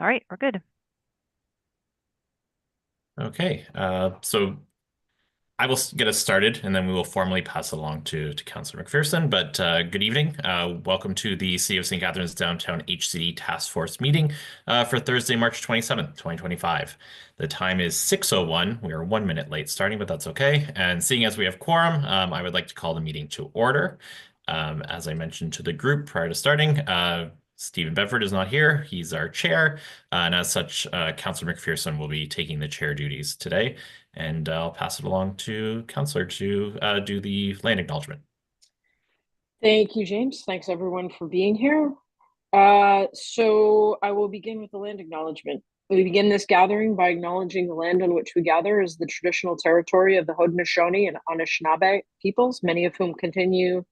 All right, we're good. Okay, so I will get us started, and then we will formally pass it along to Councillor McPherson. But good evening. Welcome to the City of St. Catharines Downtown HCD Task Force meeting for Thursday, March 27th, 2025. The time is 6:01. We are 1 minute late starting, but that's okay. And seeing as we have quorum, I would like to call the meeting to order. As I mentioned to the group prior to starting, Stephen Bedford is not here. He's our chair. And as such, Councillor McPherson will be taking the chair duties today. And I'll pass it along to Councillor to do the land acknowledgement. Thank you, James. Thanks everyone for being here. So I will begin with the land acknowledgement. We begin this gathering by acknowledging the land on which we gather as the traditional territory of the Haudenosaunee and Anishinaabe peoples, many of whom continue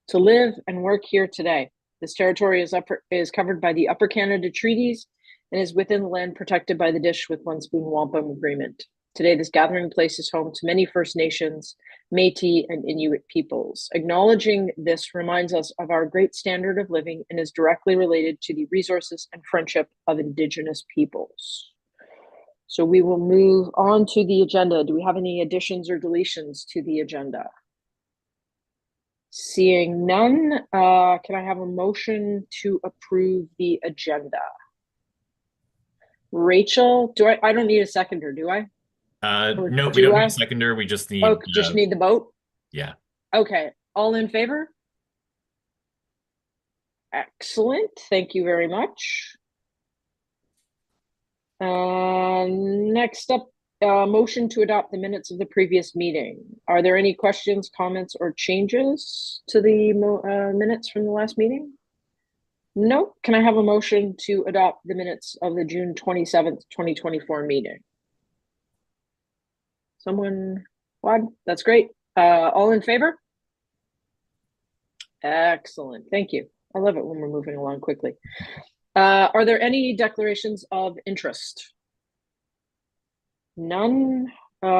to live and work here today. This territory is covered by the Upper Canada Treaties and is within the land protected by the Dish with One Spoon Wampum Agreement. Today, this gathering place is home to many First Nations, Métis, and Inuit peoples. Acknowledging this reminds us of our great standard of living and is directly related to the resources and friendship of Indigenous peoples. So we will move on to the agenda. Do we have any additions or deletions to the agenda? Seeing none, can I have a motion to approve the agenda? Rachel, I don't need a seconder, do I? No, we don't need a seconder. We just need. Just need the vote? Yeah. Okay. All in favor? Excellent. Thank you very much. Next up, motion to adopt the minutes of the previous meeting. Are there any questions, comments, or changes to the minutes from the last meeting? No. Can I have a motion to adopt the minutes of the June 27th, 2024 meeting? Someone? What? That's great. All in favor? Excellent. Thank you. I love it when we're moving along quickly. Are there any declarations of interest? None.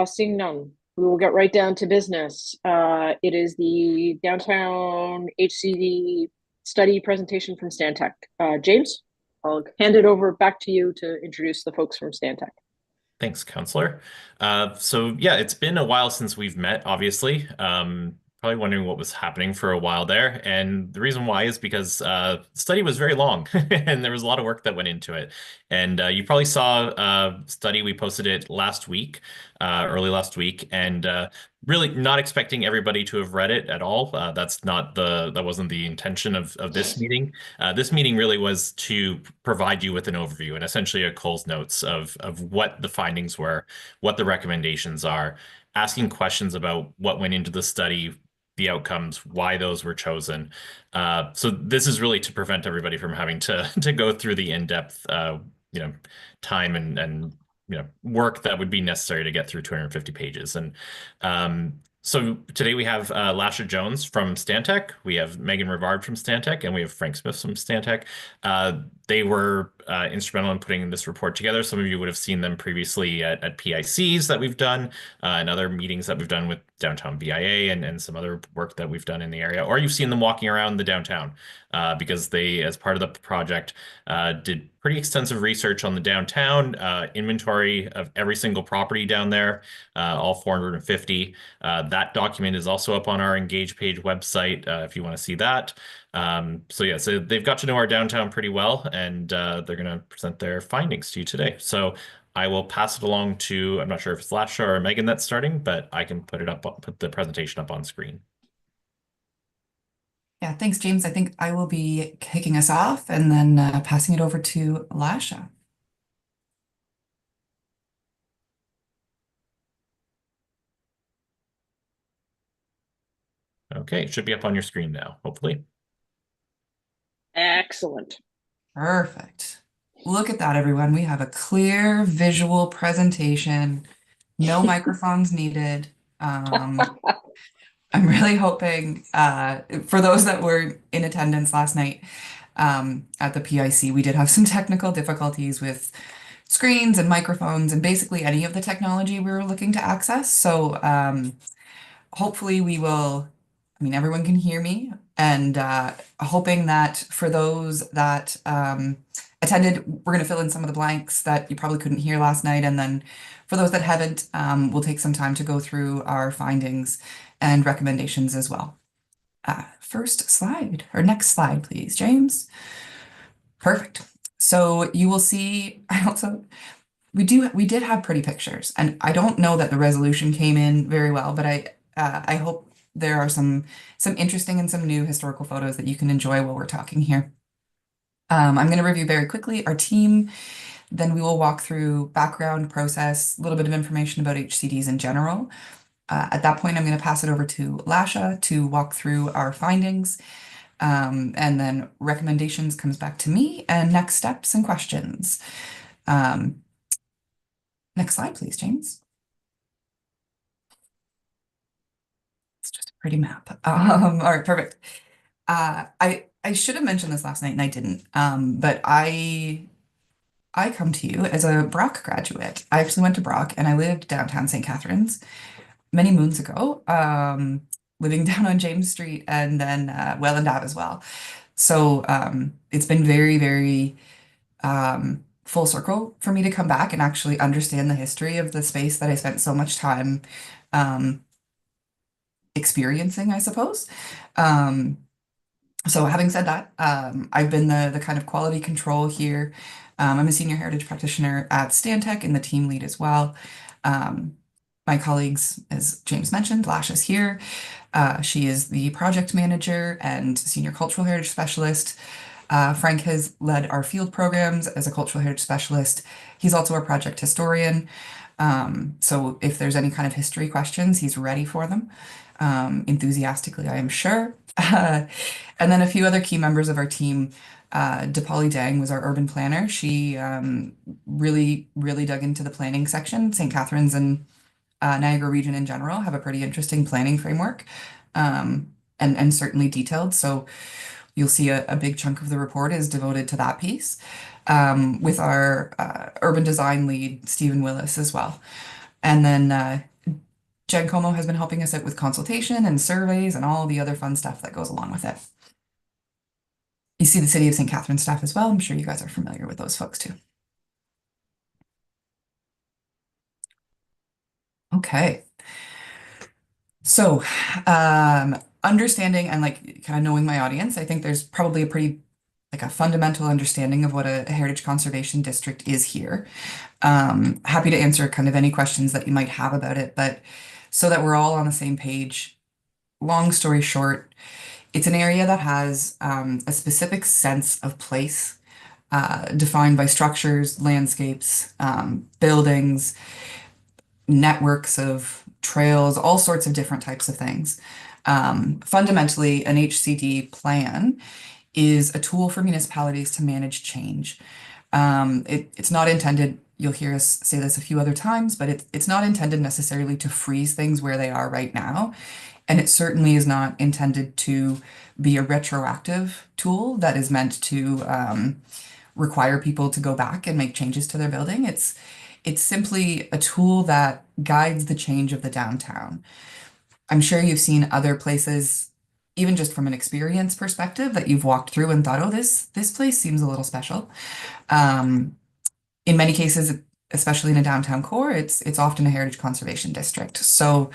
Seeing none, we will get right down to business. It is the Downtown HCD study presentation from Stantec. James, I'll hand it over back to you to introduce the folks from Stantec. Thanks, Counselor. So yeah, it's been a while since we've met, obviously. Probably wondering what was happening for a while there. And the reason why is because the study was very long and there was a lot of work that went into it. And you probably saw a study, we posted it last week, early last week, and really not expecting everybody to have read it at all. That wasn't the intention of this meeting. This meeting really was to provide you with an overview and essentially a Cole's notes of what the findings were, what the recommendations are, asking questions about what went into the study, the outcomes, why those were chosen. So this is really to prevent everybody from having to go through the in-depth, time and work that would be necessary to get through 250 pages. And so today we have Lasha Jones from Stantec, we have Megan Rivard from Stantec, and we have Frank Smith from Stantec. They were instrumental in putting this report together. Some of you would have seen them previously at PICs that we've done and other meetings that we've done with Downtown BIA and some other work that we've done in the area, or you've seen them walking around the downtown because they, as part of the project, did pretty extensive research on the downtown, inventory of every single property down there, all 450. That document is also up on our Engage page website if you want to see that. So they've got to know our downtown pretty well, and they're going to present their findings to you today. So I will pass it along to, I'm not sure if it's Lasha or Megan that's starting, but I can put the presentation up on screen. Yeah, thanks, James. I think I will be kicking us off and then passing it over to Lasha. Okay, it should be up on your screen now, hopefully. Excellent. Perfect. Look at that, everyone. We have a clear visual presentation, no microphones needed. I'm really hoping for those that were in attendance last night at the PIC, we did have some technical difficulties with screens and microphones and basically any of the technology we were looking to access. So hopefully we will, everyone can hear me, and hoping that for those that attended, we're going to fill in some of the blanks that you probably couldn't hear last night. And then for those that haven't, we'll take some time to go through our findings and recommendations as well. First slide, or next slide, please, James. Perfect. So you will see, we did have pretty pictures, and I don't know that the resolution came in very well, but I hope there are some interesting and some new historical photos that you can enjoy while we're talking here. I'm going to review very quickly our team, then we will walk through background, process, a little bit of information about HCDs in general. At that point, I'm going to pass it over to Lasha to walk through our findings, and then recommendations comes back to me, and next steps and questions. Next slide, please, James. It's just a pretty map. All right, perfect. I should have mentioned this last night and I didn't. But I come to you as a Brock graduate. I actually went to Brock and I lived downtown St. Catharines many moons ago, living down on James Street and then Welland Ave as well. So it's been very, very full circle for me to come back and actually understand the history of the space that I spent so much time experiencing, I suppose. So having said that, I've been the kind of quality control here. I'm a senior heritage practitioner at Stantec and the team lead as well. My colleagues, as James mentioned, Lash is here. She is the project manager and senior cultural heritage specialist. Frank has led our field programs as a cultural heritage specialist. He's also our project historian. So if there's any kind of history questions, he's ready for them, enthusiastically, I am sure. And then a few other key members of our team. Dipali Dang was our urban planner. She really, really dug into the planning section. St. Catharines and Niagara region in general have a pretty interesting planning framework, and certainly detailed. So you'll see a big chunk of the report is devoted to that piece, with our urban design lead, Stephen Willis, as well. And then Jen Como has been helping us out with consultation and surveys and all the other fun stuff that goes along with it. You see the City of St. Catharines staff as well. I'm sure you guys are familiar with those folks too. Okay. So, understanding and like kind of knowing my audience, I think there's probably a pretty like a fundamental understanding of what a heritage conservation district is here. Happy to answer kind of any questions that you might have about it, but so that we're all on the same page, long story short, it's an area that has a specific sense of place, defined by structures, landscapes, buildings, networks of trails, all sorts of different types of things. Fundamentally, an HCD plan is a tool for municipalities to manage change. It's not intended, you'll hear us say this a few other times, but it's not intended necessarily to freeze things where they are right now. And it certainly is not intended to be a retroactive tool that is meant to require people to go back and make changes to their building. It's simply a tool that guides the change of the downtown. I'm sure you've seen other places, even just from an experience perspective, that you've walked through and thought, oh, this place seems a little special. In many cases, especially in a downtown core, it's often a heritage conservation district. So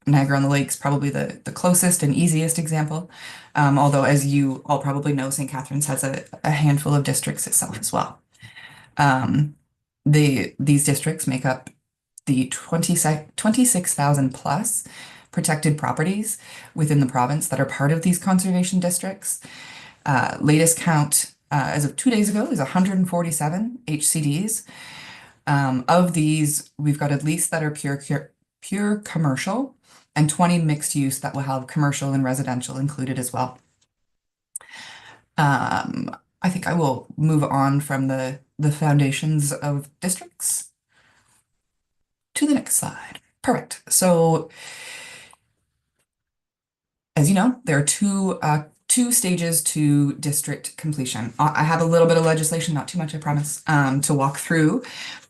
Niagara-on-the-Lake's probably the closest and easiest example. Although, as you all probably know, St. Catharines has a handful of districts itself as well. These districts make up the 26,000 plus protected properties within the province that are part of these conservation districts. Latest count as of 2 days ago is 147 HCDs. Of these, we've got at least that are pure commercial, and 20 mixed use that will have commercial and residential included as well. I think I will move on from the foundations of districts to the next slide. Perfect. So, as you know, there are two stages to district completion. I have a little bit of legislation, not too much, I promise, to walk through.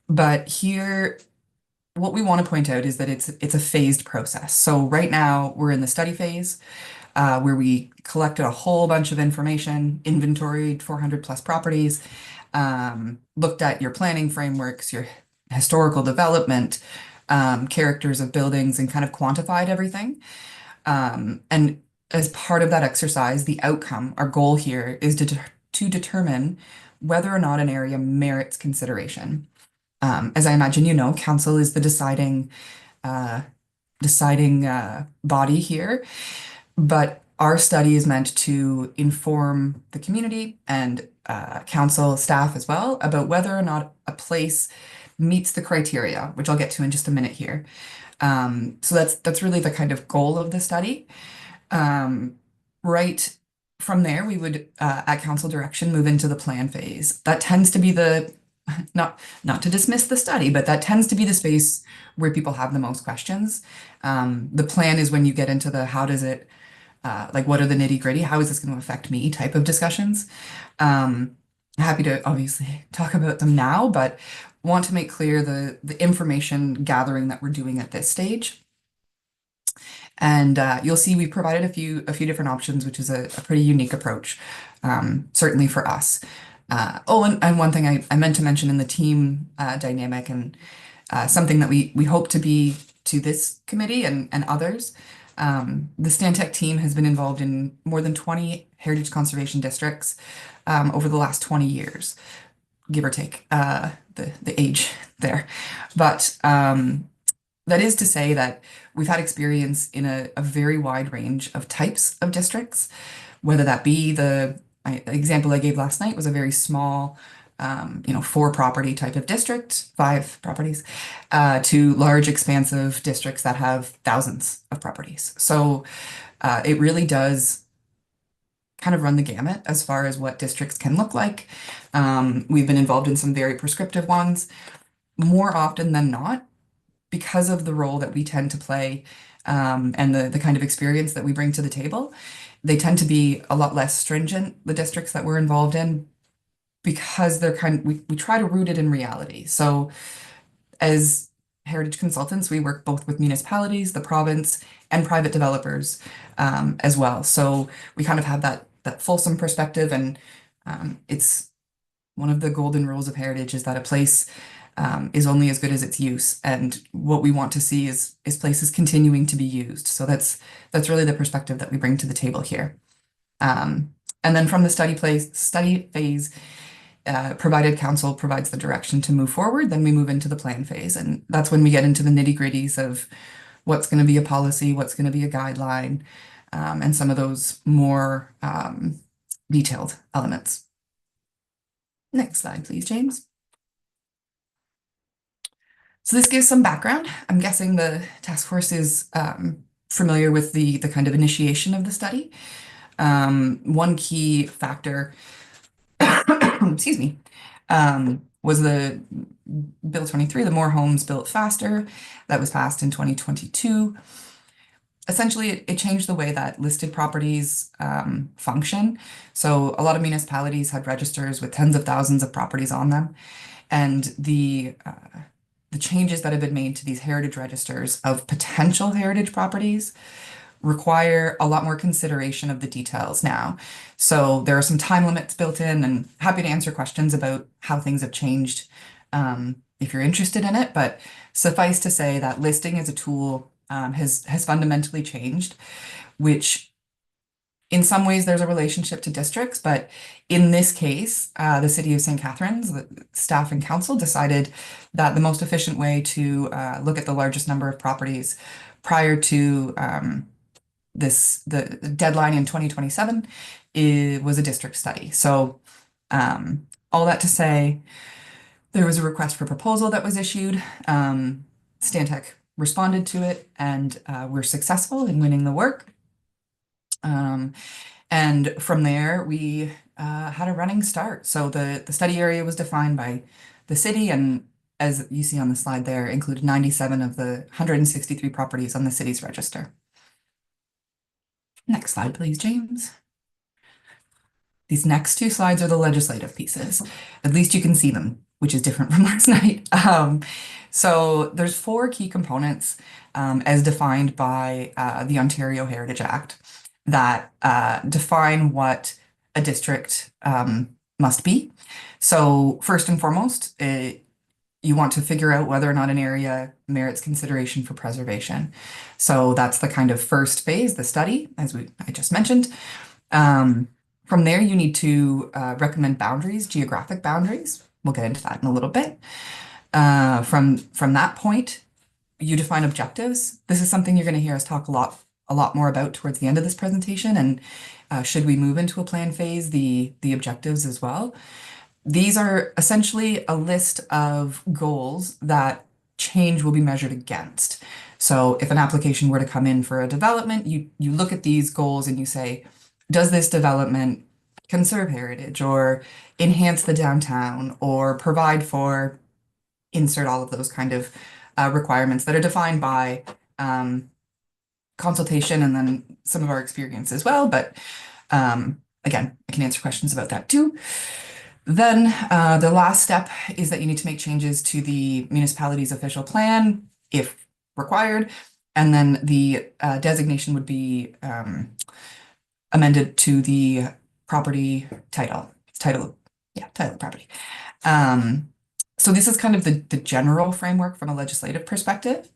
But here, what we want to point out is that it's a phased process. So right now we're in the study phase. where we collected a whole bunch of information, inventoried 400 plus properties, looked at your planning frameworks, your historical development, characters of buildings, and kind of quantified everything. And as part of that exercise, the outcome, our goal here is to determine whether or not an area merits consideration. As I imagine you know, council is the uh, deciding body here, but our study is meant to inform the community and council staff as well about whether or not a place meets the criteria, which I'll get to in just a minute here. So that's really the kind of goal of the study. Right from there, we would, at council direction, move into the plan phase. That tends to be not to dismiss the study, but that tends to be the space where people have the most questions. The plan is when you get into the how does it, like what are the nitty gritty, how is this going to affect me type of discussions. Happy to obviously talk about them now, but want to make clear the information gathering that we're doing at this stage. And you'll see we provided a few different options, which is a pretty unique approach, certainly for us. And one thing I meant to mention in the team dynamic and something that we hope to be to this committee and others. The Stantec team has been involved in more than 20 heritage conservation districts over the last 20 years, give or take the age there. But that is to say that we've had experience in a very wide range of types of districts, whether that be the example I gave last night was a very small, 4 property type of district, 5 properties, to large expansive districts that have thousands of properties. So it really does kind of run the gamut as far as what districts can look like. We've been involved in some very prescriptive ones. More often than not, because of the role that we tend to play and the kind of experience that we bring to the table, they tend to be a lot less stringent, the districts that we're involved in, because we try to root it in reality. So as heritage consultants, we work both with municipalities, the province, and private developers as well. So we kind of have that fulsome perspective, and it's one of the golden rules of heritage is that a place is only as good as its use, and what we want to see is places continuing to be used. So that's really the perspective that we bring to the table here. And then from the study phase, provided council provides the direction to move forward, then we move into the plan phase, and that's when we get into the nitty-gritties of what's going to be a policy, what's going to be a guideline, and some of those more detailed elements. Next slide, please, James. So this gives some background. I'm guessing the task force is familiar with the kind of initiation of the study. One key factor, excuse me, was the Bill 23, the More Homes Built Faster, that was passed in 2022. Essentially, it changed the way that listed properties function. So a lot of municipalities had registers with tens of thousands of properties on them, and the changes that have been made to these heritage registers of potential heritage properties require a lot more consideration of the details now. So there are some time limits built in, and happy to answer questions about how things have changed if you're interested in it. But suffice to say that listing as a tool has fundamentally changed, which in some ways there's a relationship to districts, but in this case, the city of St. Catharines, the staff and council decided that the most efficient way to look at the largest number of properties prior to the deadline in 2027 was a district study. So all that to say, there was a request for proposal that was issued. Stantec responded to it, and we're successful in winning the work. And from there, we had a running start. So the study area was defined by the city, and as you see on the slide there, included 97 of the 163 properties on the city's register. Next slide, please, James. These next 2 slides are the legislative pieces. At least you can see them, which is different from last night. So there's 4 key components as defined by the Ontario Heritage Act. that define what a district must be. So first and foremost, you want to figure out whether or not an area merits consideration for preservation. So that's the kind of first phase, the study, as I just mentioned. From there, you need to recommend boundaries, geographic boundaries. We'll get into that in a little bit. From that point, you define objectives. This is something you're going to hear us talk a lot more about towards the end of this presentation. And should we move into a plan phase, the objectives as well. These are essentially a list of goals that change will be measured against. So if an application were to come in for a development, you look at these goals and you say, does this development conserve heritage or enhance the downtown or provide for insert all of those kind of requirements that are defined by consultation and then some of our experience as well. But again, I can answer questions about that too. Then the last step is that you need to make changes to the municipality's official plan if required. And then the designation would be amended to the property title of property. So this is kind of the general framework from a legislative perspective.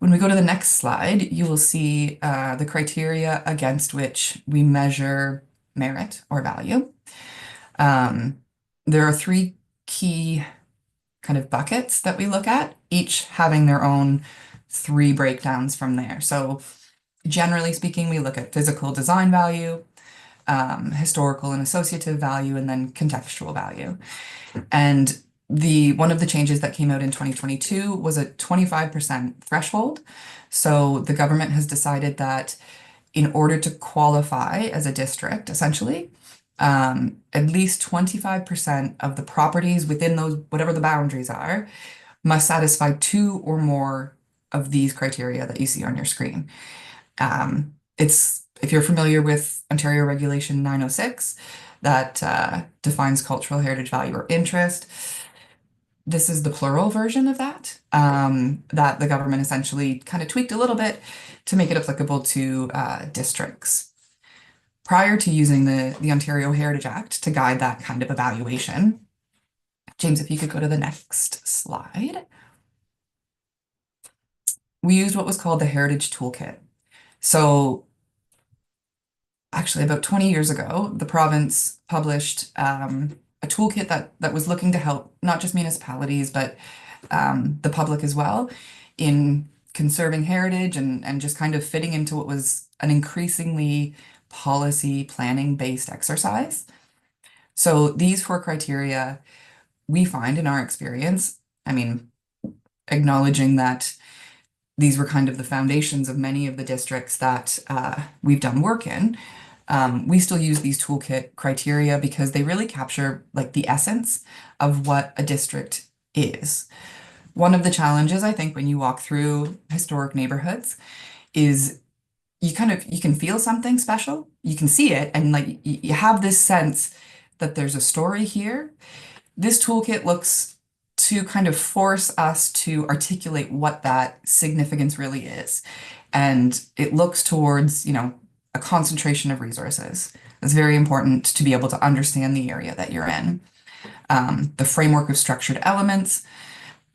When we go to the next slide, you will see the criteria against which we measure merit or value. There are three key kind of buckets that we look at, each having their own three breakdowns from there. So generally speaking, we look at physical design value, historical and associative value, and then contextual value. And one of the changes that came out in 2022 was a 25% threshold. So the government has decided that in order to qualify as a district, essentially, at least 25% of the properties within those, whatever the boundaries are, must satisfy two or more of these criteria that you see on your screen. If you're familiar with Ontario Regulation 906, that defines cultural heritage value or interest. This is the plural version of that, that the government essentially kind of tweaked a little bit to make it applicable to districts. Prior to using the Ontario Heritage Act to guide that kind of evaluation, James, if you could go to the next slide. We used what was called the Heritage Toolkit. So actually about 20 years ago, the province published a toolkit that was looking to help not just municipalities, but the public as well in conserving heritage and just kind of fitting into what was an increasingly policy planning based exercise. So these four criteria we find in our experience, I mean, acknowledging that these were kind of the foundations of many of the districts that we've done work in. We still use these toolkit criteria because they really capture like the essence of what a district is. One of the challenges, I think, when you walk through historic neighborhoods is you can feel something special. You can see it and like you have this sense that there's a story here. This toolkit looks to kind of force us to articulate what that significance really is. And it looks towards, a concentration of resources. It's very important to be able to understand the area that you're in. The framework of structured elements,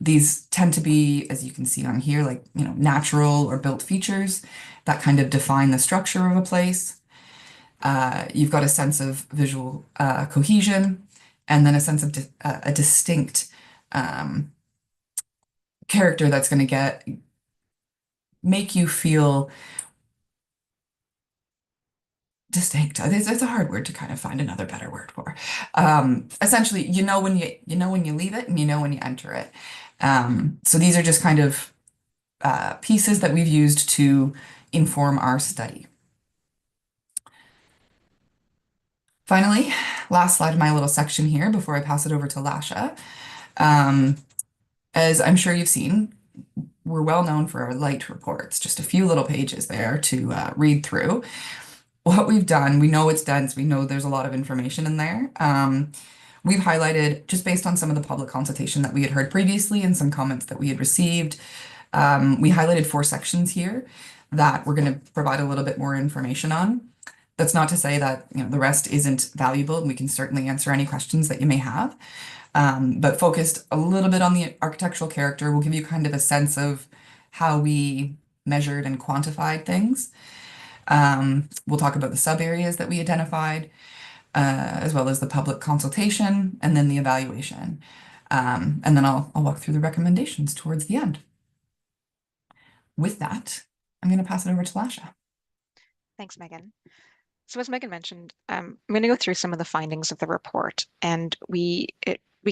these tend to be, as you can see on here, like, natural or built features that kind of define the structure of a place. You've got a sense of visual cohesion, and then a sense of a distinct character that's going to make you feel distinct. It's a hard word to kind of find another better word for. Essentially, when you leave it and when you enter it. So these are just kind of pieces that we've used to inform our study. Finally, last slide of my little section here before I pass it over to Lasha. As I'm sure you've seen, we're well known for our light reports, just a few little pages there to read through. What we've done, we know it's dense, we know there's a lot of information in there. We've highlighted, just based on some of the public consultation that we had heard previously and some comments that we had received, we highlighted 4 sections here that we're going to provide a little bit more information on. That's not to say that, the rest isn't valuable, and we can certainly answer any questions that you may have. But focused a little bit on the architectural character will give you kind of a sense of how we measured and quantified things. We'll talk about the sub areas that we identified, as well as the public consultation and then the evaluation. And then I'll walk through the recommendations towards the end. With that, I'm going to pass it over to Lasha. Thanks, Megan. So as Megan mentioned, I'm going to go through some of the findings of the report, and we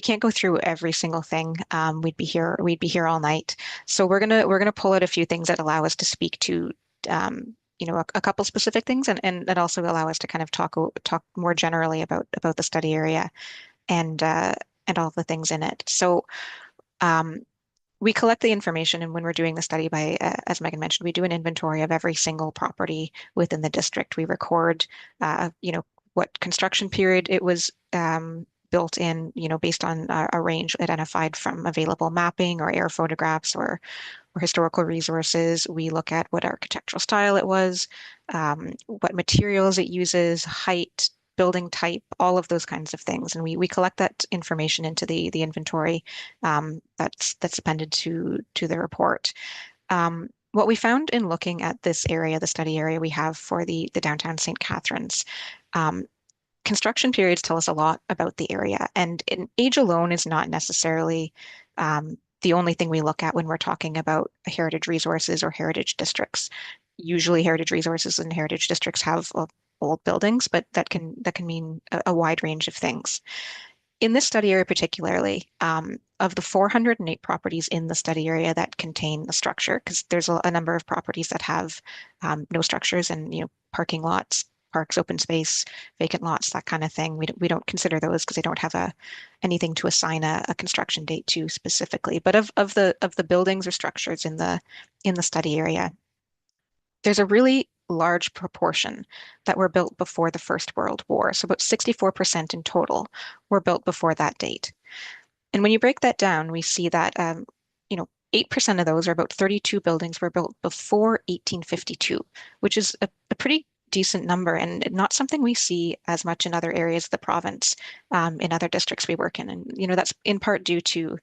can't go through every single thing. We'd be here all night. So we're gonna pull out a few things that allow us to speak to a couple specific things, and that also allow us to kind of talk more generally about the study area and all the things in it. So we collect the information, and when we're doing the study by, as Megan mentioned, we do an inventory of every single property within the district. We record, what construction period it was built in, based on a range identified from available mapping or air photographs or historical resources. We look at what architectural style it was, what materials it uses, height, building type, all of those kinds of things. And we collect that information into the inventory that's appended to the report. What we found in looking at this area, the study area we have for the downtown St. Catharines, construction periods tell us a lot about the area, and age alone is not necessarily the only thing we look at when we're talking about heritage resources or heritage districts. Usually heritage resources and heritage districts have old buildings, but that can mean a wide range of things. In this study area particularly, of the 408 properties in the study area that contain the structure, because there's a number of properties that have no structures and parking lots, parks, open space, vacant lots, that kind of thing. We don't consider those because they don't have anything to assign a construction date to specifically. But of the buildings or structures in the study area, there's a really large proportion that were built before the First World War. So about 64% in total were built before that date. And when you break that down, we see that 8% of those, or about 32 buildings, were built before 1852, which is a pretty decent number and not something we see as much in other areas of the province, in other districts we work in. And that's in part due to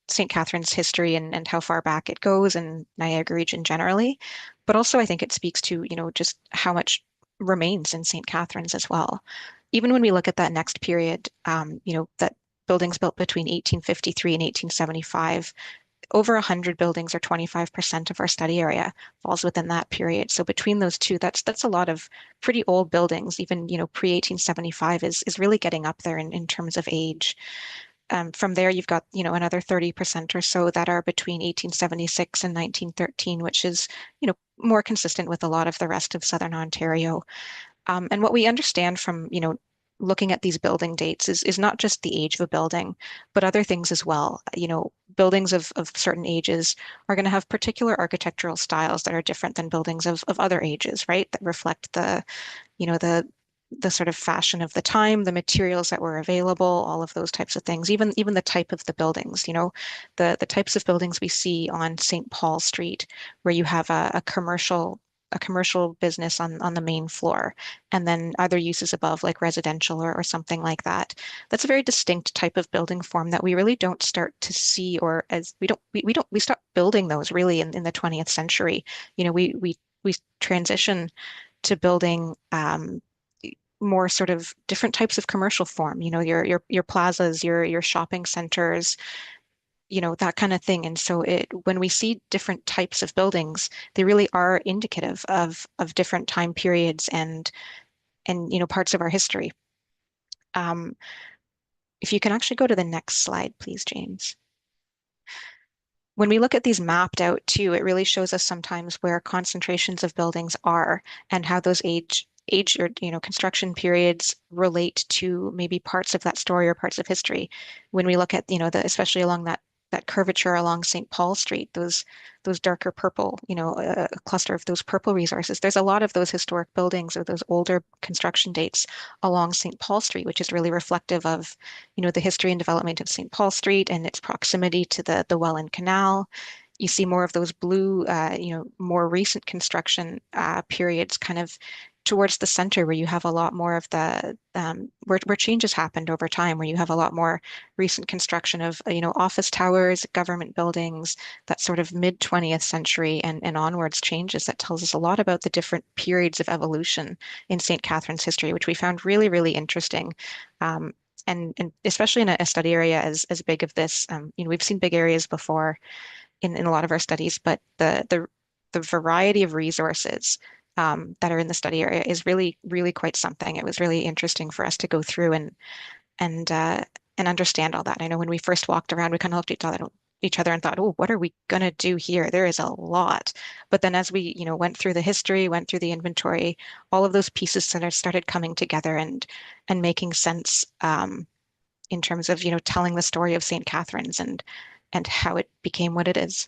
St. Catharines' history and how far back it goes, and Niagara region generally. But also I think it speaks to just how much remains in St. Catharines as well. Even when we look at that next period, that buildings built between 1853 and 1875, over 100 buildings, or 25% of our study area, falls within that period. So between those two, that's a lot of pretty old buildings. Even pre-1875 is really getting up there in terms of age. From there, you've got another 30% or so that are between 1876 and 1913, which is more consistent with a lot of the rest of Southern Ontario. And what we understand from looking at these building dates is not just the age of a building, but other things as well. Buildings of certain ages are going to have particular architectural styles that are different than buildings of other ages, right? That reflect the sort of fashion of the time, the materials that were available, all of those types of things, even the type of the buildings, the types of buildings we see on St. Paul Street, where you have a commercial business on the main floor, and then other uses above, like residential or something like that. That's a very distinct type of building form that we really don't start to see, or as we stop building those really in the 20th century. We transition to building more sort of different types of commercial form, your plazas, your shopping centers, that kind of thing. And so when we see different types of buildings, they really are indicative of different time periods and parts of our history. If you can actually go to the next slide, please, James. When we look at these mapped out too, it really shows us sometimes where concentrations of buildings are and how those age or construction periods relate to maybe parts of that story or parts of history. When we look at especially along that curvature along St. Paul Street, those darker purple, a cluster of those purple resources. There's a lot of those historic buildings or those older construction dates along St. Paul Street, which is really reflective of, the history and development of St. Paul Street and its proximity to the Welland Canal. You see more of those blue, more recent construction periods kind of towards the center where you have a lot more of the where changes happened over time, where you have a lot more recent construction of office towers, government buildings, that sort of mid 20th century and onwards changes that tells us a lot about the different periods of evolution in St. Catharines history, which we found really, really interesting. And especially in a study area as big of this, we've seen big areas before in a lot of our studies, but the variety of resources that are in the study area is really, really quite something. It was really interesting for us to go through and uh, and understand all that. I know when we first walked around, we kind of looked at each other and thought, oh, what are we going to do here? There is a lot. But then as we, went through the history, went through the inventory, all of those pieces started coming together and making sense in terms of, telling the story of St. Catharines and how it became what it is.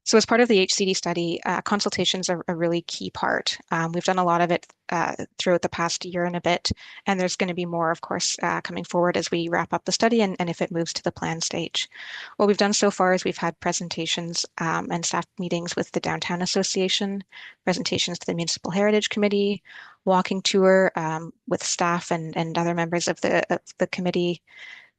So as part of the HCD study, consultations are a really key part. We've done a lot of it throughout the past year and a bit, and there's going to be more, of course, coming forward as we wrap up the study and if it moves to the plan stage. What we've done so far is we've had presentations and staff meetings with the Downtown Association, presentations to the Municipal Heritage Committee, walking tour with staff and other members of the committee.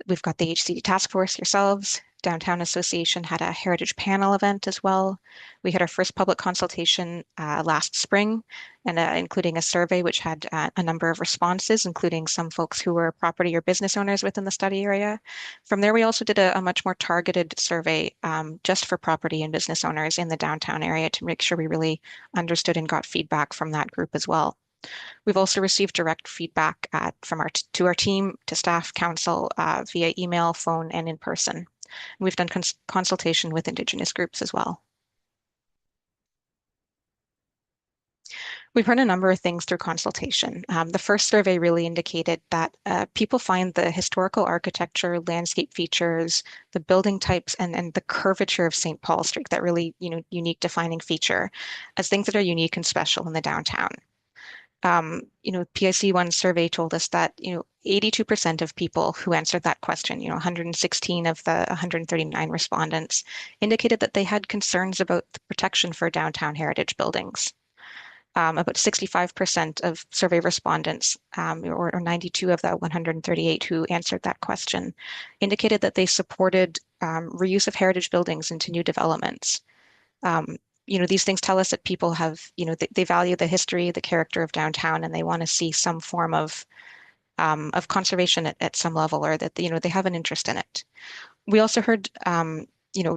We've got the HCD task force yourselves. Downtown Association had a heritage panel event as well. We had our first public consultation last spring, and including a survey which had a number of responses, including some folks who were property or business owners within the study area. From there, we also did a much more targeted survey just for property and business owners in the downtown area to make sure we really understood and got feedback from that group as well. We've also received direct feedback from to our team, to staff, council via email, phone, and in person. And we've done consultation with Indigenous groups as well. We've heard a number of things through consultation. The first survey really indicated that people find the historical architecture, landscape features, the building types, and the curvature of St. Paul Street, that really, unique defining feature, as things that are unique and special in the downtown. PIC1 survey told us that, 82% of people who answered that question, 116 of the 139 respondents indicated that they had concerns about the protection for downtown heritage buildings. About 65% of survey respondents, or 92 of the 138 who answered that question, indicated that they supported reuse of heritage buildings into new developments. These things tell us that people have, they value the history, the character of downtown, and they want to see some form of conservation at some level, or that, they have an interest in it. We also heard,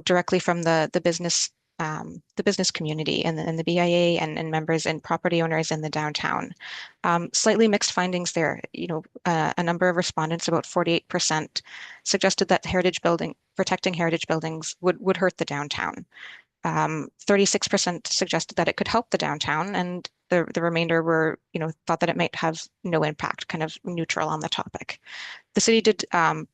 directly from the business community and the BIA and members and property owners in the downtown. Slightly mixed findings there. A number of respondents, about 48%, suggested that protecting heritage buildings would hurt the downtown. 36% suggested that it could help the downtown, and the remainder were, thought that it might have no impact, kind of neutral on the topic. The city did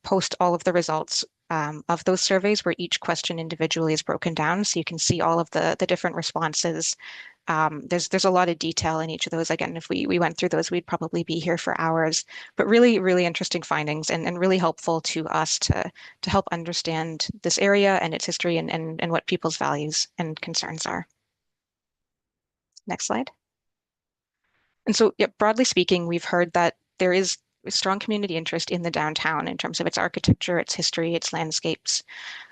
post all of the results of those surveys, where each question individually is broken down, so you can see all of the different responses. There's a lot of detail in each of those. Again, if we went through those, we'd probably be here for hours, but really, really interesting findings and really helpful to us to help understand this area and its history and what people's values and concerns are. Next slide. And so, yeah, broadly speaking, we've heard that there is strong community interest in the downtown in terms of its architecture, its history, its landscapes.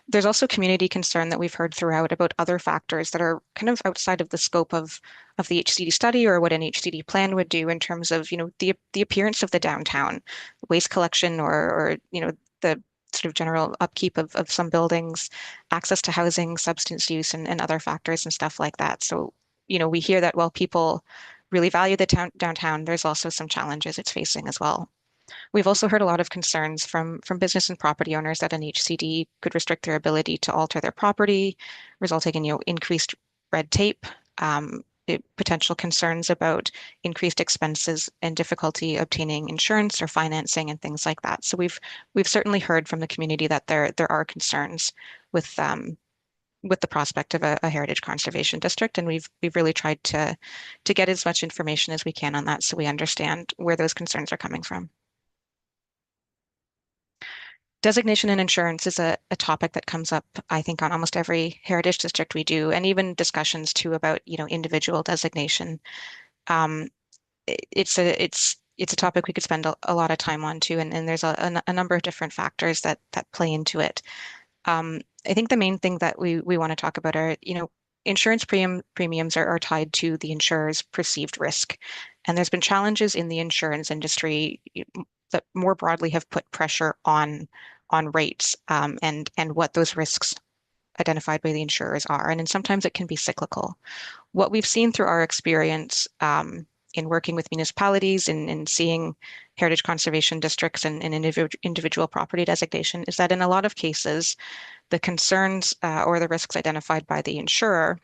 There's also community concern that we've heard throughout about other factors that are kind of outside of the scope of the HCD study or what an HCD plan would do in terms of, the appearance of the downtown, waste collection, or the sort of general upkeep of some buildings, access to housing, substance use, and other factors and stuff like that. So, we hear that while people really value the downtown, there's also some challenges it's facing as well. We've also heard a lot of concerns from business and property owners that an HCD could restrict their ability to alter their property, resulting in, increased red tape, potential concerns about increased expenses and difficulty obtaining insurance or financing and things like that. So we've certainly heard from the community that there are concerns with the prospect of a heritage conservation district, and we've really tried to get as much information as we can on that, so we understand where those concerns are coming from. Designation and insurance is a topic that comes up, I think, on almost every heritage district we do, and even discussions too about, individual designation. Um, it's a topic we could spend a lot of time on too, and there's a number of different factors that play into it. I think the main thing that we want to talk about are, insurance premiums are tied to the insurer's perceived risk. And there's been challenges in the insurance industry that more broadly have put pressure on rates and what those risks identified by the insurers are. And then sometimes it can be cyclical. What we've seen through our experience in working with municipalities and seeing heritage conservation districts and individual property designation is that in a lot of cases, the concerns or the risks identified by the insurer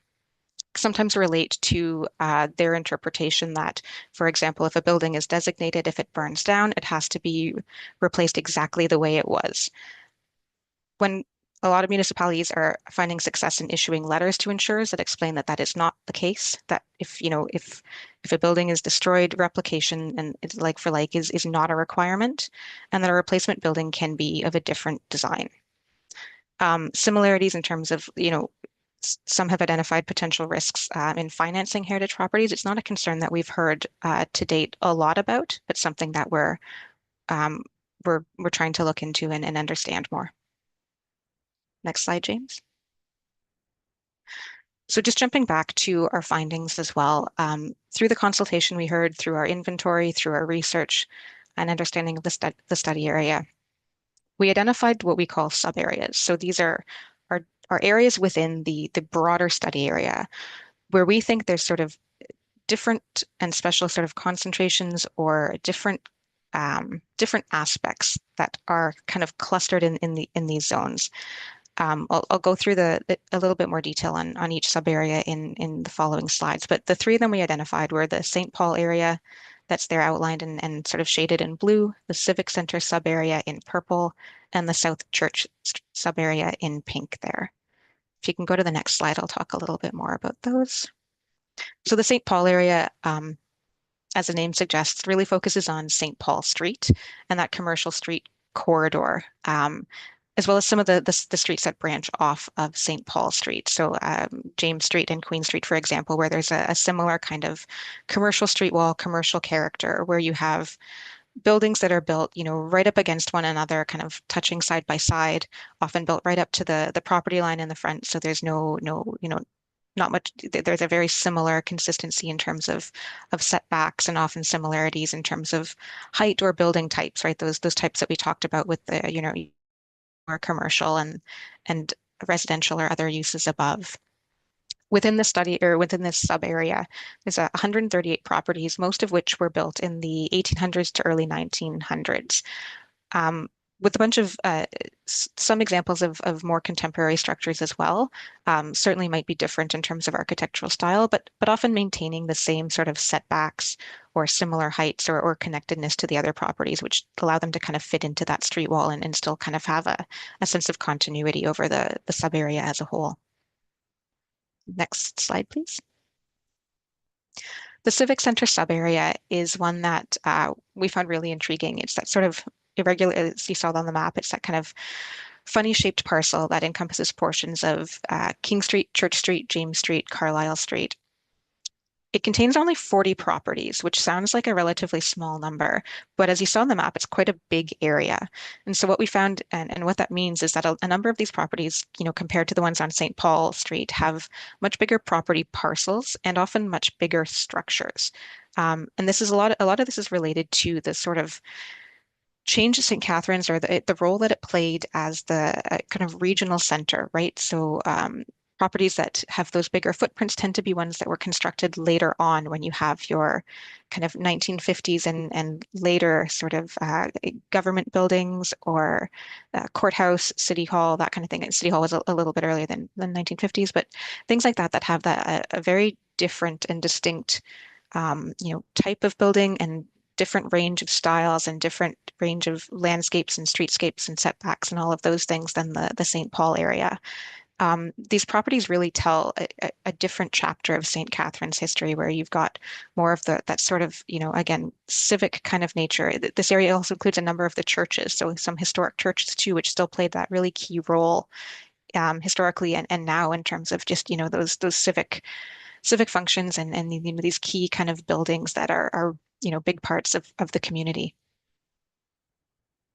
sometimes relate to their interpretation that, for example, if a building is designated, if it burns down, it has to be replaced exactly the way it was. When a lot of municipalities are finding success in issuing letters to insurers that explain that that is not the case, that if a building is destroyed, replication and it's like for like is not a requirement, and that a replacement building can be of a different design. Similarities in terms of, some have identified potential risks in financing heritage properties. It's not a concern that we've heard to date a lot about, but something that um, we're trying to look into and understand more. Next slide, James. So just jumping back to our findings as well, through the consultation we heard, through our inventory, through our research and understanding of the study area, we identified what we call sub-areas. So these are areas within the broader study area where we think there's sort of different and special sort of concentrations or different aspects that are kind of clustered in these zones. I'll go through a little bit more detail on each sub area in the following slides, but the three of them we identified were the St. Paul area that's there outlined and sort of shaded in blue, the Civic Center sub area in purple, and the South Church sub area in pink there. If you can go to the next slide, I'll talk a little bit more about those. So the St. Paul area, as the name suggests, really focuses on St. Paul Street and that commercial street corridor, as well as some of the streets that branch off of St. Paul Street. So James Street and Queen Street, for example, where there's a similar kind of commercial street wall, commercial character, where you have buildings that are built, right up against one another, kind of touching side by side, often built right up to the property line in the front. So there's not much, there's a very similar consistency in terms of setbacks and often similarities in terms of height or building types, right? Those types that we talked about with the, more commercial and residential or other uses above. Within the study or within this sub area, there's 138 properties, most of which were built in the 1800s to early 1900s. With a bunch of some examples of more contemporary structures as well, certainly might be different in terms of architectural style, but often maintaining the same sort of setbacks or similar heights or connectedness to the other properties, which allow them to kind of fit into that street wall and still kind of have a sense of continuity over the sub area as a whole. Next slide, please. The Civic Center sub area is one that we found really intriguing. It's that sort of irregular, as you saw on the map, it's that kind of funny shaped parcel that encompasses portions of King Street, Church Street, James Street, Carlisle Street. It contains only 40 properties, which sounds like a relatively small number, but as you saw on the map, it's quite a big area. And so what we found and what that means is that a number of these properties, compared to the ones on St. Paul Street, have much bigger property parcels and often much bigger structures. And this is a lot of this is related to the sort of change to St. Catharines or the role that it played as the kind of regional center, right? So properties that have those bigger footprints tend to be ones that were constructed later on when you have your kind of 1950s and later sort of government buildings or courthouse, city hall, that kind of thing. And city hall was a little bit earlier than 1950s, but things like that have a very different and distinct type of building and different range of styles and different range of landscapes and streetscapes and setbacks and all of those things than the St. Paul area. These properties really tell a different chapter of St. Catherine's history, where you've got more of that sort of, again, civic kind of nature. This area also includes a number of the churches, so some historic churches too, which still played that really key role historically and now in terms of just, those civic functions and these key kind of buildings that are big parts of the community.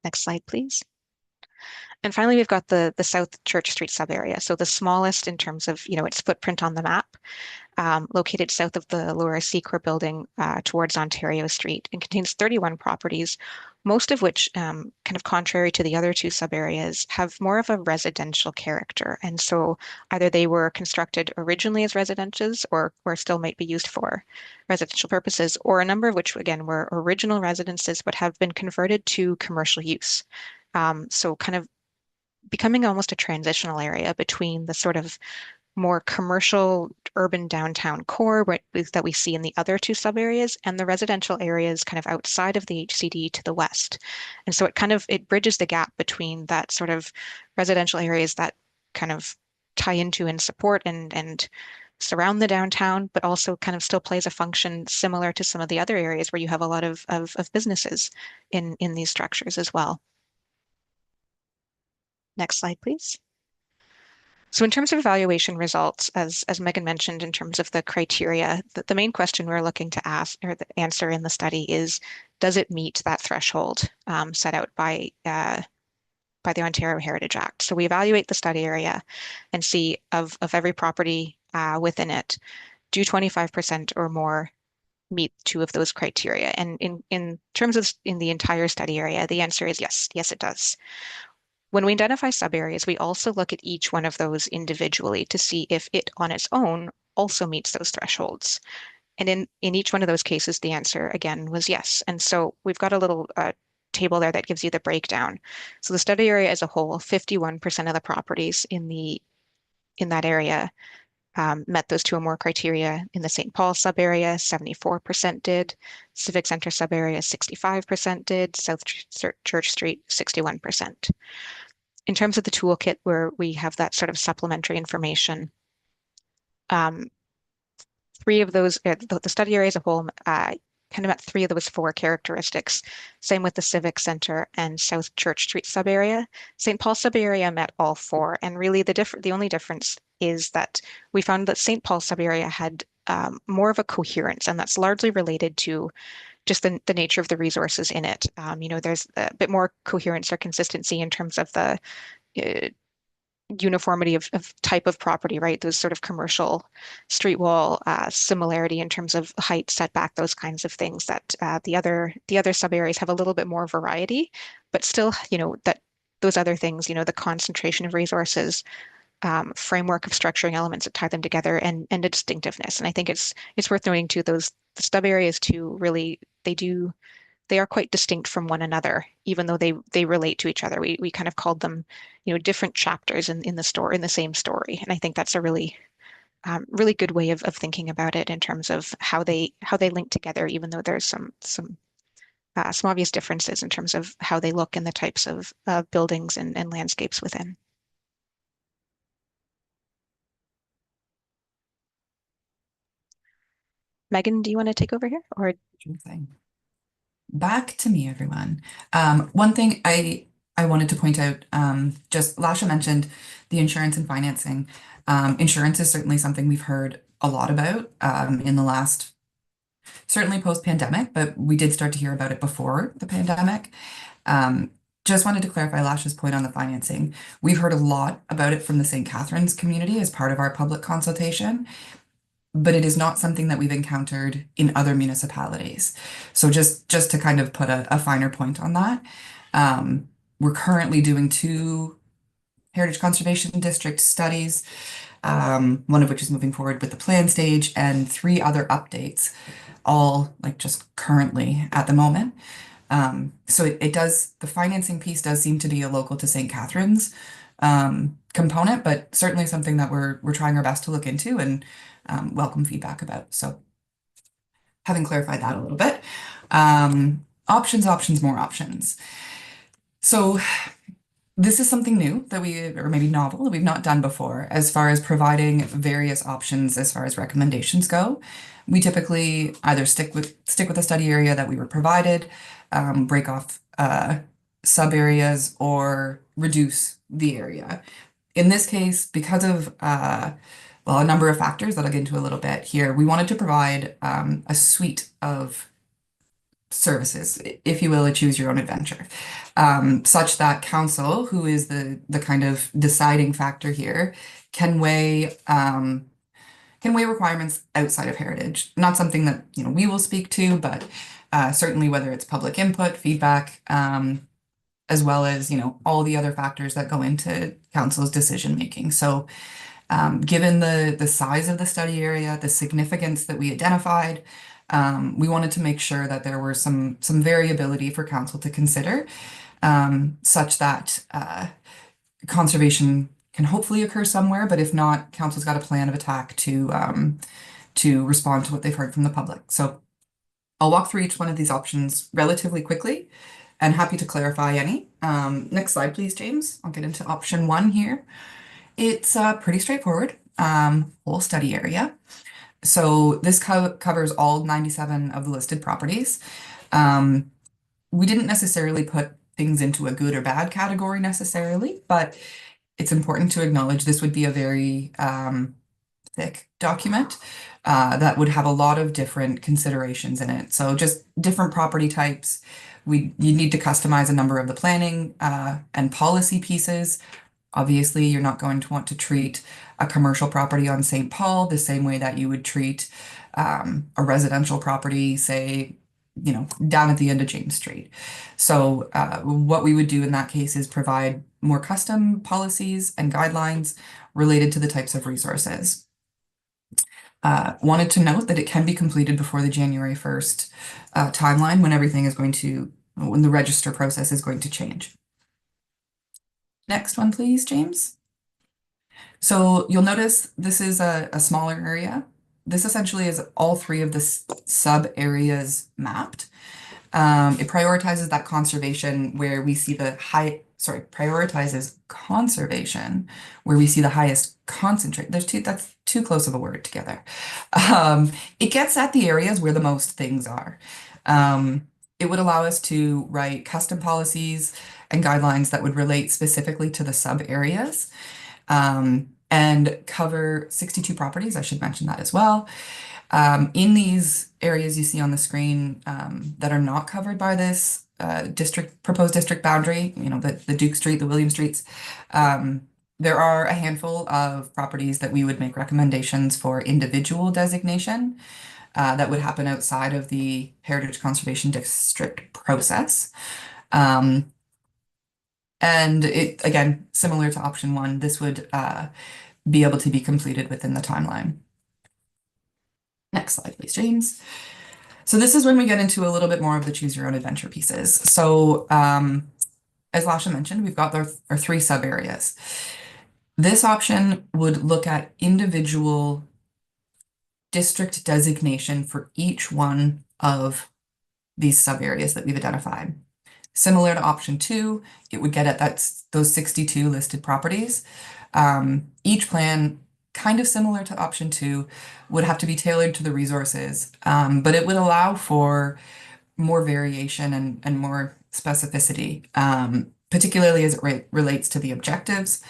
Next slide, please. And finally, we've got the South Church Street sub-area. So the smallest in terms of, its footprint on the map, located south of the Laura Secor building towards Ontario Street, and contains 31 properties, most of which, kind of contrary to the other two sub-areas, have more of a residential character. And so either they were constructed originally as residences or still might be used for residential purposes, or a number of which, again, were original residences but have been converted to commercial use. So kind of becoming almost a transitional area between the sort of more commercial urban downtown core that we see in the other two sub areas and the residential areas kind of outside of the HCD to the west. And so it bridges the gap between that sort of residential areas that kind of tie into and support and surround the downtown, but also kind of still plays a function similar to some of the other areas where you have a lot of businesses in these structures as well. Next slide, please. So in terms of evaluation results, as Megan mentioned, in terms of the criteria, the main question we're looking to ask or answer in the study is, does it meet that threshold set out by the Ontario Heritage Act? So we evaluate the study area and see of every property within it, do 25% or more meet two of those criteria? And in terms of in the entire study area, the answer is yes, it does. When we identify subareas, we also look at each one of those individually to see if it on its own also meets those thresholds. And in each one of those cases, the answer again was yes. And so we've got a little table there that gives you the breakdown. So the study area as a whole, 51% of the properties in that area met those two or more criteria. In the St. Paul sub-area, 74% did. Civic Center sub-area, 65% did. South Church Street, 61%. In terms of the toolkit where we have that sort of supplementary information, three of those, the study area as a whole, kind of met three of those four characteristics. Same with the Civic Center and South Church Street sub-area. St. Paul sub-area met all four, and really the only difference is that we found that St. Paul sub-area had more of a coherence, and that's largely related to just the nature of the resources in it. There's a bit more coherence or consistency in terms of the uniformity of type of property, right? Those sort of commercial street wall similarity in terms of height, setback, those kinds of things that the other sub areas have a little bit more variety, but still, that those other things, the concentration of resources, framework of structuring elements that tie them together, and a distinctiveness. And I think it's worth noting too, the sub areas too, really, they are quite distinct from one another, even though they relate to each other. We kind of called them, different chapters in the same story. And I think that's a really really good way of thinking about it in terms of how they link together, even though there's some obvious differences in terms of how they look and the types of buildings and landscapes within. Megan, do you want to take over here, or? Sure thing. Back to me, everyone. One thing I wanted to point out, just Lasha mentioned the insurance and financing. Insurance is certainly something we've heard a lot about in the last, certainly post-pandemic, but we did start to hear about it before the pandemic. Just wanted to clarify Lasha's point on the financing. We've heard a lot about it from the St. Catharines community as part of our public consultation, but it is not something that we've encountered in other municipalities. So just to kind of put a finer point on that, we're currently doing 2 Heritage Conservation District studies, one of which is moving forward with the plan stage, and 3 other updates, all like just currently at the moment. So the financing piece does seem to be a local to St. Catharines component, but certainly something that we're trying our best to look into and welcome feedback about. So having clarified that a little bit, options, more options. So This is something new that or maybe novel, that we've not done before, as far as providing various options as far as recommendations go. We typically either stick with the study area that we were provided, break off sub areas, or reduce the area. In this case, because of well, a number of factors that I'll get into a little bit here, we wanted to provide a suite of services, if you will, a choose your own adventure, such that council, who is the kind of deciding factor here, can weigh requirements outside of heritage. Not something that we will speak to, but certainly whether it's public input, feedback, as well as all the other factors that go into council's decision making. So given the size of the study area, the significance that we identified, we wanted to make sure that there were some variability for council to consider, such that conservation can hopefully occur somewhere, but if not, council's got a plan of attack to respond to what they've heard from the public. So I'll walk through each one of these options relatively quickly and happy to clarify any. Next slide, please, James. I'll get into option 1 here. It's pretty straightforward, whole study area. So this covers all 97 of the listed properties. We didn't necessarily put things into a good or bad category necessarily, but it's important to acknowledge this would be a very thick document that would have a lot of different considerations in it. So just different property types. You need to customize a number of the planning and policy pieces. Obviously, you're not going to want to treat a commercial property on St. Paul the same way that you would treat a residential property, say, down at the end of James Street. So what we would do in that case is provide more custom policies and guidelines related to the types of resources. Wanted to note that it can be completed before the January 1st timeline when the register process is going to change. Next one, please, James. So you'll notice this is a smaller area. This essentially is all 3 of the sub areas mapped. It prioritizes that conservation where we see prioritizes conservation where we see the highest concentrate. That's too close of a word together. It gets at the areas where the most things are. It would allow us to write custom policies and guidelines that would relate specifically to the sub areas, and cover 62 properties. I should mention that as well. In these areas you see on the screen that are not covered by this proposed district boundary, the Duke Street, the William Streets, there are a handful of properties that we would make recommendations for individual designation that would happen outside of the Heritage Conservation District process. And it, again, similar to option 1, this would be able to be completed within the timeline. Next slide, please, James. So this is when we get into a little bit more of the choose your own adventure pieces. So as Lasha mentioned, we've got our 3 sub areas. This option would look at individual district designation for each one of these sub areas that we've identified. Similar to option 2, it would get at those 62 listed properties. Each plan, kind of similar to option 2, would have to be tailored to the resources, but it would allow for more variation and more specificity, particularly as it relates to the objectives.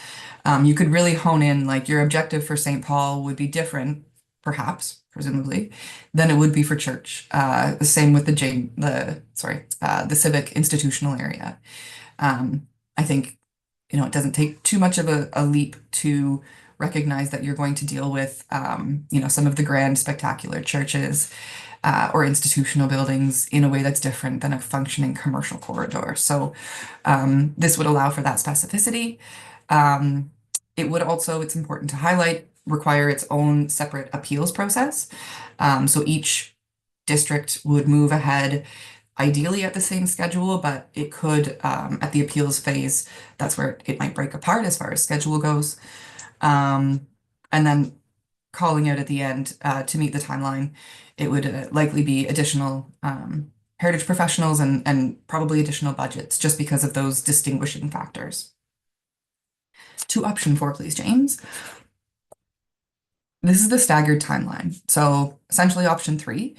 You could really hone in, like your objective for St. Paul would be different, perhaps, presumably, than it would be for church. The same with the civic institutional area. I think, it doesn't take too much of a leap to recognize that you're going to deal with, some of the grand, spectacular churches or institutional buildings in a way that's different than a functioning commercial corridor. So this would allow for that specificity. It would also, it's important to highlight, require its own separate appeals process. So each district would move ahead ideally at the same schedule, but it could, at the appeals phase, that's where it might break apart as far as schedule goes. And then calling out at the end to meet the timeline, it would likely be additional heritage professionals and probably additional budgets just because of those distinguishing factors. To option 4, please, James. This is the staggered timeline. So essentially option 3,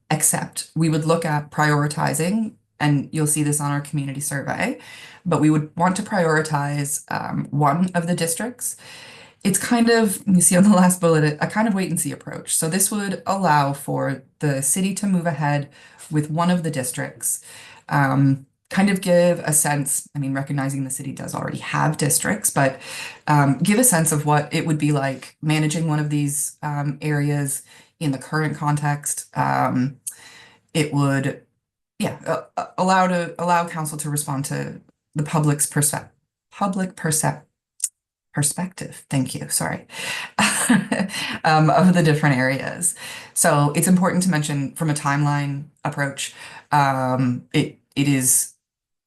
except we would look at prioritizing, and you'll see this on our community survey, but we would want to prioritize one of the districts. It's kind of, you see on the last bullet, a kind of wait and see approach. So this would allow for the city to move ahead with one of the districts, kind of give a sense, I mean, recognizing the city does already have districts, but give a sense of what it would be like managing one of these areas in the current context. It would, yeah, allow council to respond to the perspective, thank you, sorry, of the different areas. So it's important to mention from a timeline approach, it is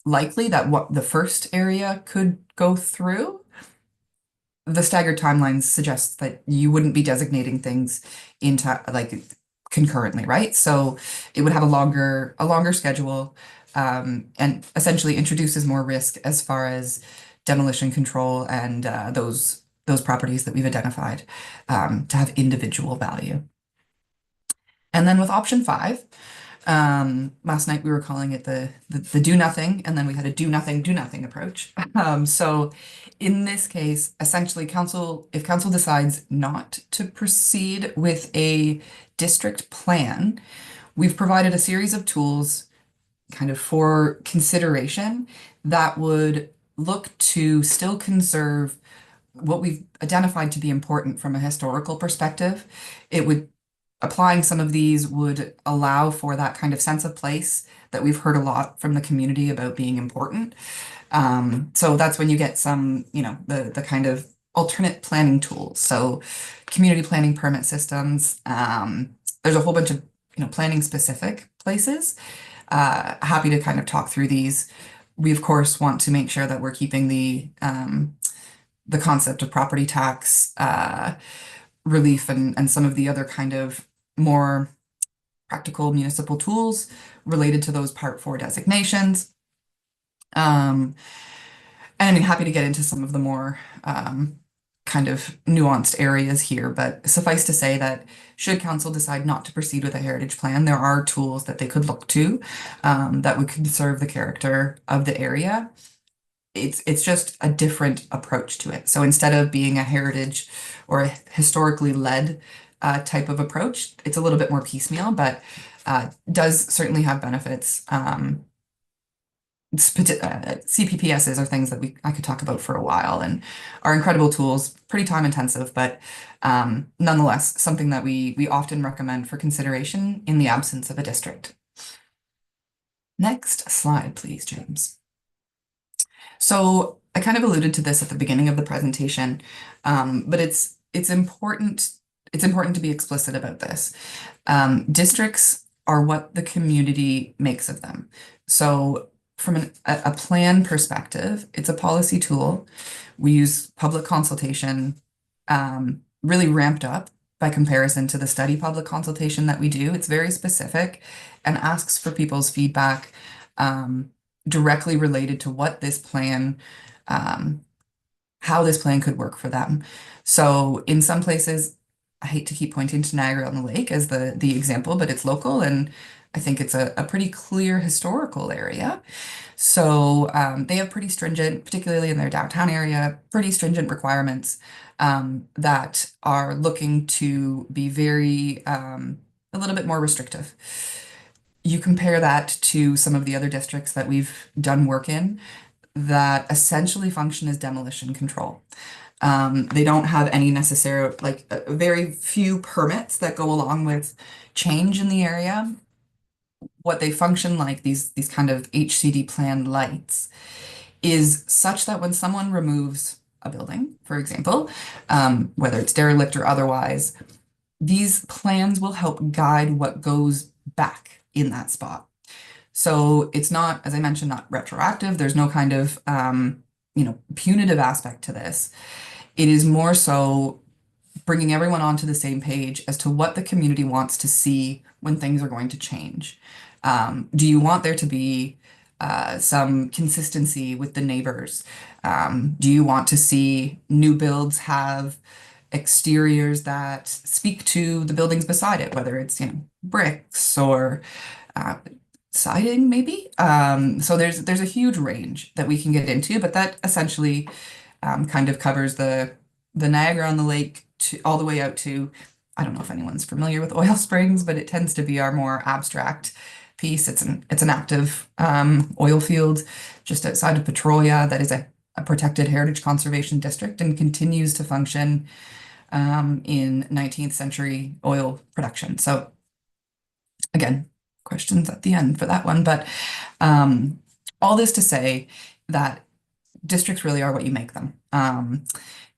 likely that what the first area could go through. The staggered timelines suggest that you wouldn't be designating things into like concurrently, right? So it would have a longer schedule, and essentially introduces more risk as far as demolition control and those properties that we've identified to have individual value. And then with option 5, last night we were calling it the do nothing, and then we had a do nothing approach. So in this case, essentially if council decides not to proceed with a district plan, we've provided a series of tools kind of for consideration that would look to still conserve what we've identified to be important from a historical perspective. Applying some of these would allow for that kind of sense of place that we've heard a lot from the community about being important. So that's when you get some, the kind of alternate planning tools. So community planning permit systems. There's a whole bunch of, planning specific places. Happy to kind of talk through these. We of course want to make sure that we're keeping the concept of property tax relief and some of the other kind of more practical municipal tools related to those Part 4 designations. And I'm happy to get into some of the more kind of nuanced areas here, but suffice to say that should council decide not to proceed with a heritage plan, there are tools that they could look to that would conserve the character of the area. It's just a different approach to it. So instead of being a heritage or a historically led type of approach, it's a little bit more piecemeal, but does certainly have benefits. CPPSs are things that I could talk about for a while and are incredible tools, pretty time intensive, but nonetheless, something that we often recommend for consideration in the absence of a district. Next slide, please, James. So I kind of alluded to this at the beginning of the presentation, but it's important to be explicit about this. Districts are what the community makes of them. So from a plan perspective, it's a policy tool. We use public consultation, really ramped up by comparison to the study public consultation that we do. It's very specific and asks for people's feedback directly related to what this plan, how this plan could work for them. So in some places, I hate to keep pointing to Niagara on the Lake as the example, but it's local and I think it's a pretty clear historical area. So they have pretty stringent, particularly in their downtown area, pretty stringent requirements that are looking to be very, a little bit more restrictive. You compare that to some of the other districts that we've done work in that essentially function as demolition control. They don't have any necessary, very few permits that go along with change in the area. What they function like, these kind of HCD plan lights, is such that when someone removes a building, for example, whether it's derelict or otherwise, these plans will help guide what goes back in that spot. So it's not, as I mentioned, not retroactive. There's no kind of, punitive aspect to this. It is more so bringing everyone onto the same page as to what the community wants to see when things are going to change. Do you want there to be some consistency with the neighbors? Do you want to see new builds have exteriors that speak to the buildings beside it, whether it's, bricks or uh, siding, maybe? So there's a huge range that we can get into, but that essentially kind of covers the Niagara on the Lake to all the way out to, I don't know if anyone's familiar with oil springs, but it tends to be our more abstract piece. It's an active oil field just outside of Petrolia that is a protected heritage conservation district and continues to function in 19th century oil production. So again, questions at the end for that one, but all this to say that districts really are what you make them.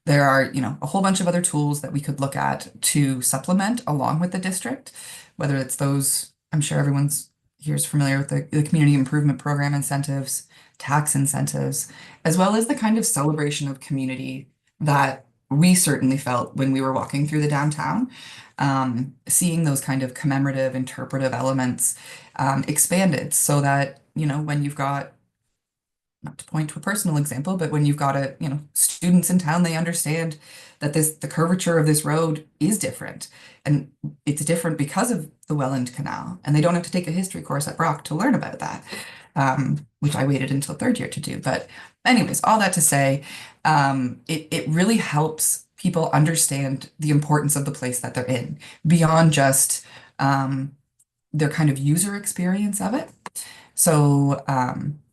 There are, a whole bunch of other tools that we could look at to supplement along with the district, whether it's those, I'm sure everyone's here is familiar with the community improvement program incentives, tax incentives, as well as the kind of celebration of community that we certainly felt when we were walking through the downtown. Seeing those kind of commemorative, interpretive elements expanded so that, when you've got, not to point to a personal example, but when you've got students in town, they understand that the curvature of this road is different. And it's different because of the Welland Canal. And they don't have to take a history course at Brock to learn about that, which I waited until third year to do. But anyways, all that to say, it really helps people understand the importance of the place that they're in beyond just their kind of user experience of it. So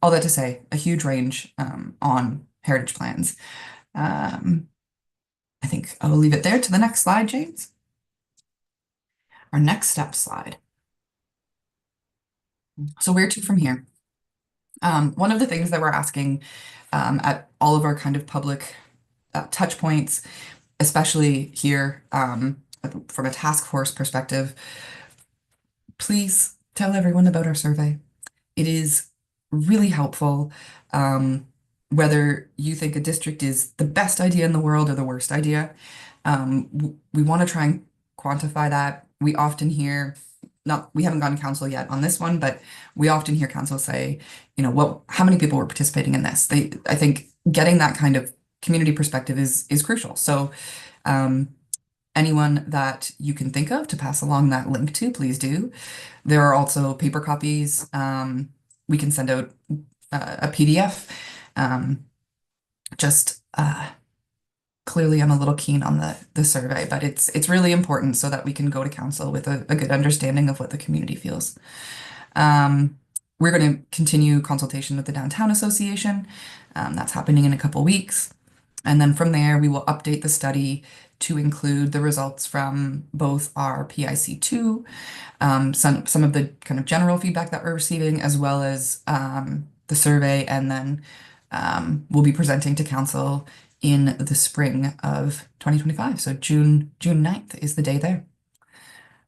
all that to say, a huge range on heritage plans. I think I will leave it there to the next slide, James. Our next step slide. So where to from here? One of the things that we're asking at all of our kind of public touch points, especially here from a task force perspective, please tell everyone about our survey. It is really helpful, whether you think a district is the best idea in the world or the worst idea. We want to try and quantify that. We often hear, we haven't gone to council yet on this one, but we often hear council say, how many people were participating in this? I think getting that kind of community perspective is crucial. So anyone that you can think of to pass along that link to, please do. There are also paper copies. We can send out a PDF. Clearly I'm a little keen on the survey, but it's really important so that we can go to council with a good understanding of what the community feels. We're going to continue consultation with the Downtown Association. That's happening in a couple weeks. And then from there, we will update the study to include the results from both our PIC2, some of the kind of general feedback that we're receiving, as well as the survey, and then we'll be presenting to council in the spring of 2025. So June 9th is the day there.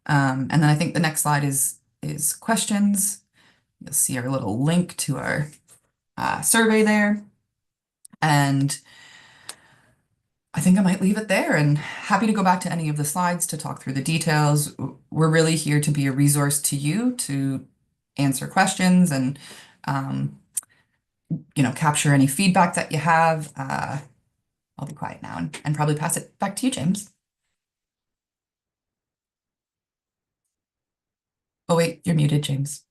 And then I think the next slide is questions. You'll see our little link to our survey there. And I think I might leave it there, and happy to go back to any of the slides to talk through the details. We're really here to be a resource to you to answer questions and capture any feedback that you have. I'll be quiet now and probably pass it back to you, James. Oh wait, you're muted, James.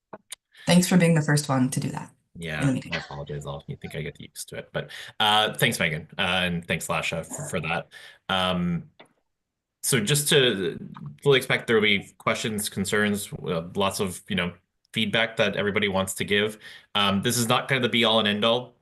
Thanks for being the first one to do that. Yeah, I apologize. You think I get used to it, but thanks, Megan, and thanks, Lasha, for that. So just to fully expect, there will be questions, concerns, lots of feedback that everybody wants to give. This is not kind of the be all and end all.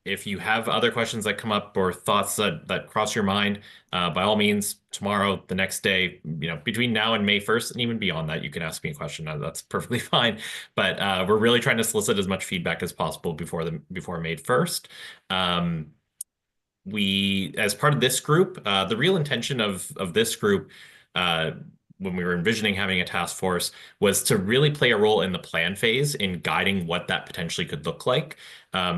If you have other questions that come up or thoughts that cross your mind, by all means, tomorrow, the next day, between now and May 1st, and even beyond that, you can ask me a question. That's perfectly fine. But we're really trying to solicit as much feedback as possible before May 1st. We, as part of this group, the real intention of this group, when we were envisioning having a task force, was to really play a role in the plan phase in guiding what that potentially could look like.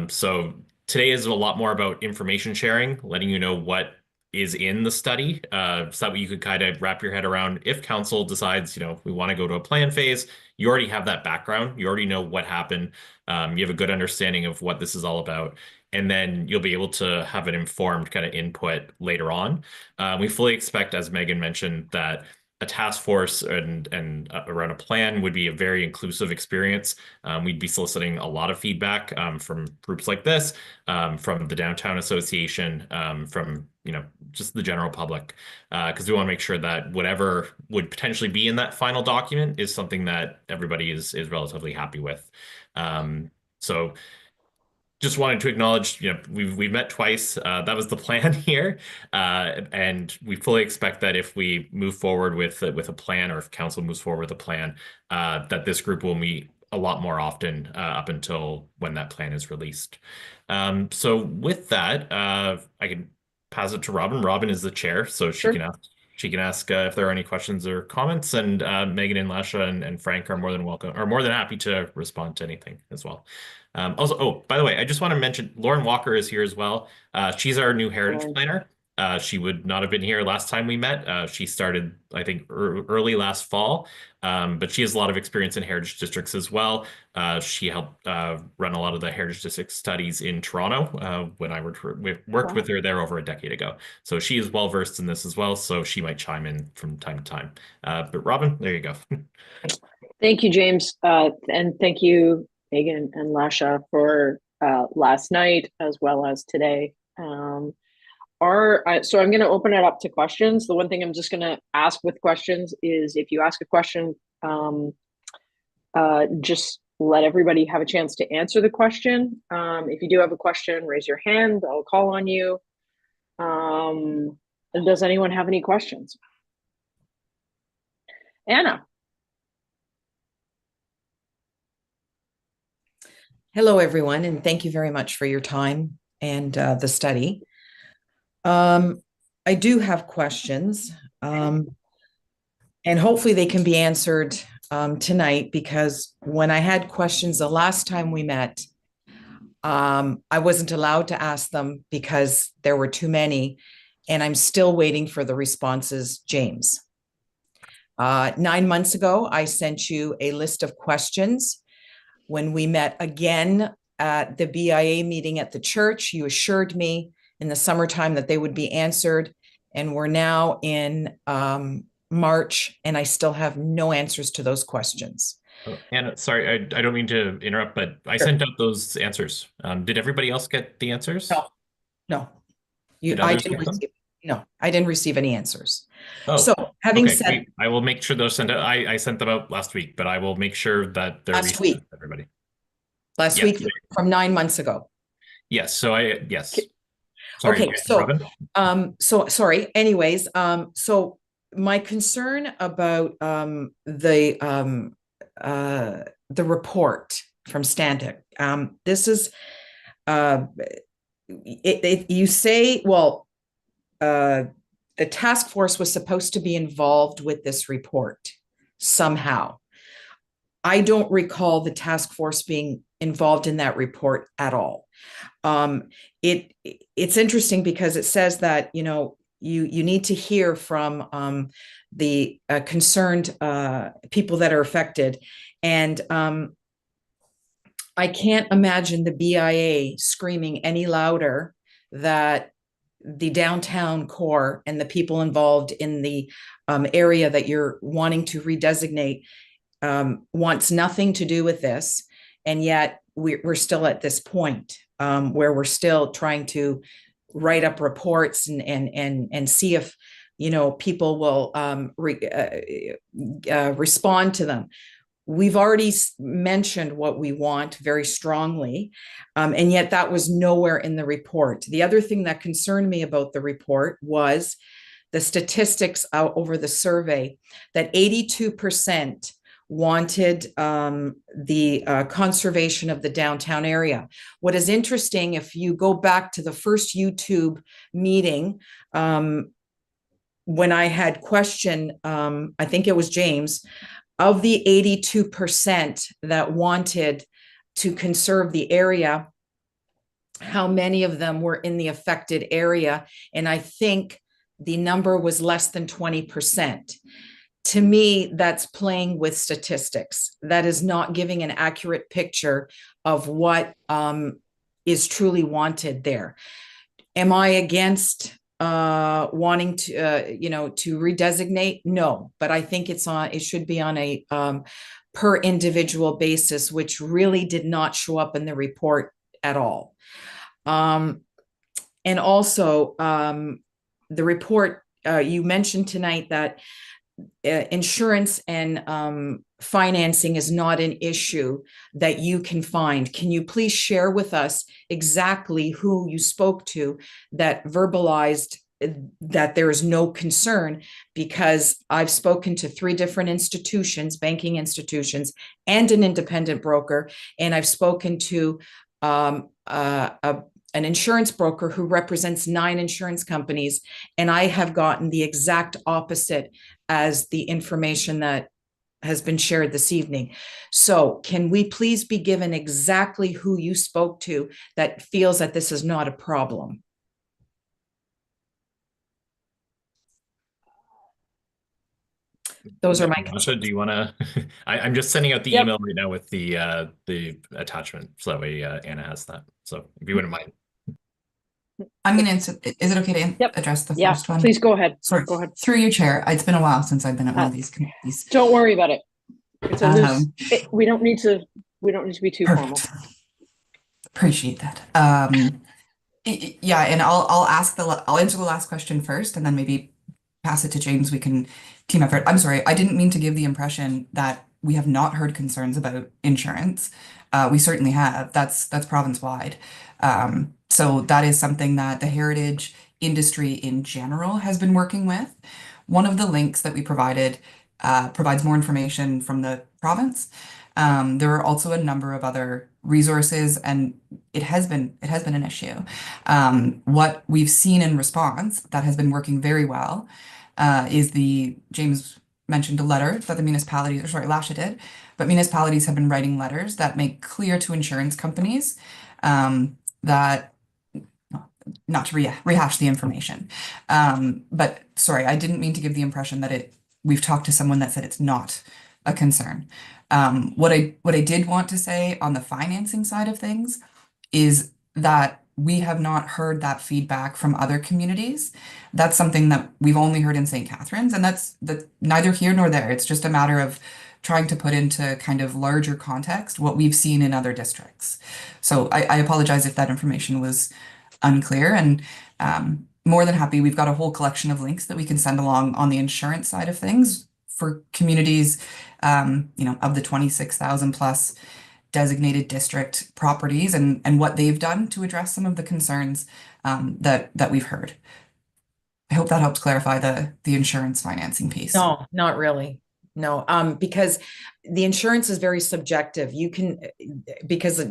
So today is a lot more about information sharing, letting you know what is in the study, so that you could kind of wrap your head around if council decides, we want to go to a plan phase, you already have that background. You already know what happened. You have a good understanding of what this is all about. And then you'll be able to have an informed kind of input later on. We fully expect, as Megan mentioned, that a task force and around a plan would be a very inclusive experience. We'd be soliciting a lot of feedback from groups like this, from the Downtown Association, from just the general public, because we want to make sure that whatever would potentially be in that final document is something that everybody is relatively happy with. So just wanted to acknowledge, we've met twice. That was the plan here, and we fully expect that if we move forward with a plan, or if council moves forward with a plan, that this group will meet a lot more often up until when that plan is released. So with that, I can pass it to Robin. Robin is the chair, so Sure. she can ask if there are any questions or comments, and Megan and Lasha and Frank are more than happy to respond to anything as well. Also, oh, by the way, I just want to mention Lauren Walker is here as well. She's our new heritage planner. She would not have been here last time we met. She started, I think, early last fall, but she has a lot of experience in heritage districts as well. She helped run a lot of the heritage district studies in Toronto when I worked with her there over a decade ago. So she is well versed in this as well. So she might chime in from time to time. But Robin, there you go. Thank you, James, and thank you, Megan and Lasha, for last night as well as today. So I'm going to open it up to questions. The one thing I'm just going to ask with questions is, if you ask a question, just let everybody have a chance to answer the question. If you do have a question, raise your hand. I'll call on you. Does anyone have any questions? Anna. Hello, everyone, and thank you very much for your time and the study. I do have questions, and hopefully they can be answered tonight, because when I had questions the last time we met, I wasn't allowed to ask them because there were too many, and I'm still waiting for the responses, James. 9 months ago, I sent you a list of questions. When we met again at the BIA meeting at the church, you assured me in the summertime that they would be answered. And we're now in March, and I still have no answers to those questions. Oh, Anna, sorry, I don't mean to interrupt, but I sent out those answers. Did everybody else get the answers? No. I didn't receive any answers. Oh, so having okay, said, I will make sure those sent out. I sent them out last week, but I will make sure that they're last week, everybody. Last week from 9 months ago. Yes. So yes. Sorry, okay. So, Robin? So sorry. Anyways, so my concern about the report from Stantec. This is you say, well, the task force was supposed to be involved with this report somehow. I don't recall the task force being involved in that report at all. It's interesting because it says that, you need to hear from the concerned people that are affected. And I can't imagine the BIA screaming any louder that the downtown core and the people involved in the area that you're wanting to redesignate wants nothing to do with this. And yet we're still at this point where we're still trying to write up reports and see if, people will respond to them. We've already mentioned what we want very strongly, and yet that was nowhere in the report. The other thing that concerned me about the report was the statistics over the survey, that 82% wanted the conservation of the downtown area. What is interesting, if you go back to the first YouTube meeting, when I had questioned, I think it was James, of the 82% that wanted to conserve the area, how many of them were in the affected area. And I think the number was less than 20%. To me, that's playing with statistics. That is not giving an accurate picture of what is truly wanted there. Am I against wanting to to redesignate? No, but I think it should be on a per individual basis, which really did not show up in the report at all. And also, the report, you mentioned tonight that insurance and financing is not an issue that you can find. Can you please share with us exactly who you spoke to that verbalized that there is no concern? Because I've spoken to 3 different institutions, banking institutions, and an independent broker, and I've spoken to an insurance broker who represents 9 insurance companies, and I have gotten the exact opposite as the information that has been shared this evening. So can we please be given exactly who you spoke to that feels that this is not a problem? Those are my Natasha, do you want to? I'm just sending out the Yep. email right now with the attachment, so that way Anna has that. So if you wouldn't mind. I'm going to answer. Is it okay to Yep. address the Yeah, first one? please go ahead. Sorry, Go ahead. through your chair. It's been a while since I've been at one of these committees. Don't worry about it. It's a loose. Um, We don't need to. We don't need to be too formal. Perfect. Appreciate that. Yeah, and I'll answer the last question first, and then maybe pass it to James. We can team effort. I'm sorry, I didn't mean to give the impression that we have not heard concerns about insurance. We certainly have. That's province wide. So that is something that the heritage industry in general has been working with. One of the links that we provided provides more information from the province. There are also a number of other resources, and it has been an issue. What we've seen in response that has been working very well is James mentioned a letter that the municipalities, or sorry, Lasha did, but municipalities have been writing letters that make clear to insurance companies that, not to rehash the information. But sorry, I didn't mean to give the impression that we've talked to someone that said it's not a concern. What I did want to say on the financing side of things is that we have not heard that feedback from other communities. That's something that we've only heard in St. Catharines, and that's neither here nor there. It's just a matter of trying to put into kind of larger context what we've seen in other districts. So I apologize if that information was unclear, and more than happy. We've got a whole collection of links that we can send along on the insurance side of things for communities, of the 26,000 plus designated district properties and what they've done to address some of the concerns that we've heard. I hope that helps clarify the insurance financing piece. No, not really. No, because the insurance is very subjective. Because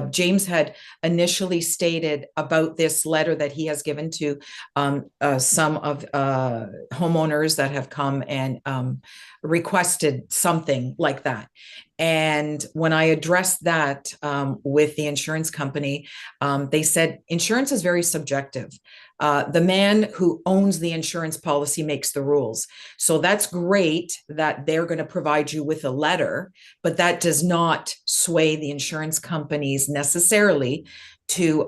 James had initially stated about this letter that he has given to some of homeowners that have come and requested something like that. And when I addressed that with the insurance company, they said insurance is very subjective. The man who owns the insurance policy makes the rules. So that's great that they're going to provide you with a letter, but that does not sway the insurance companies necessarily to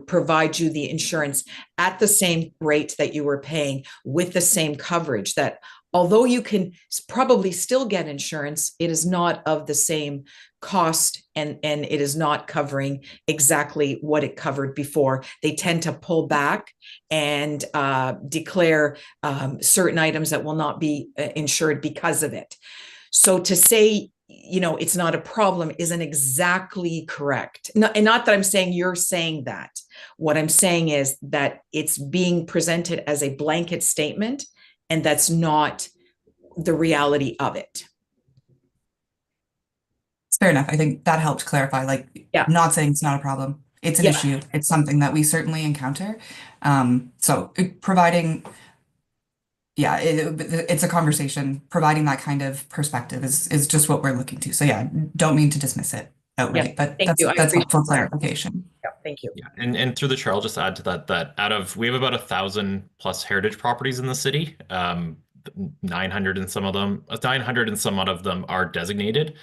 provide you the insurance at the same rate that you were paying with the same coverage. That although you can probably still get insurance, it is not of the same cost, and it is not covering exactly what it covered before. They tend to pull back and declare certain items that will not be insured because of it. So to say, it's not a problem isn't exactly correct. And not that I'm saying you're saying that. What I'm saying is that it's being presented as a blanket statement, and that's not the reality of it. Fair enough. I think that helped clarify, Yeah. I'm not saying it's not a problem. It's an issue. It's something that we certainly encounter. So providing, it's a conversation. Providing that kind of perspective is just what we're looking to. So yeah, don't mean to dismiss it. outright, but thank you. I that's appreciate helpful that. clarification. Yeah, thank you. Yeah, and through the chair, I'll just add to that we have about 1,000+ heritage properties in the city. 900 and some of them, 900 and some odd of them are designated.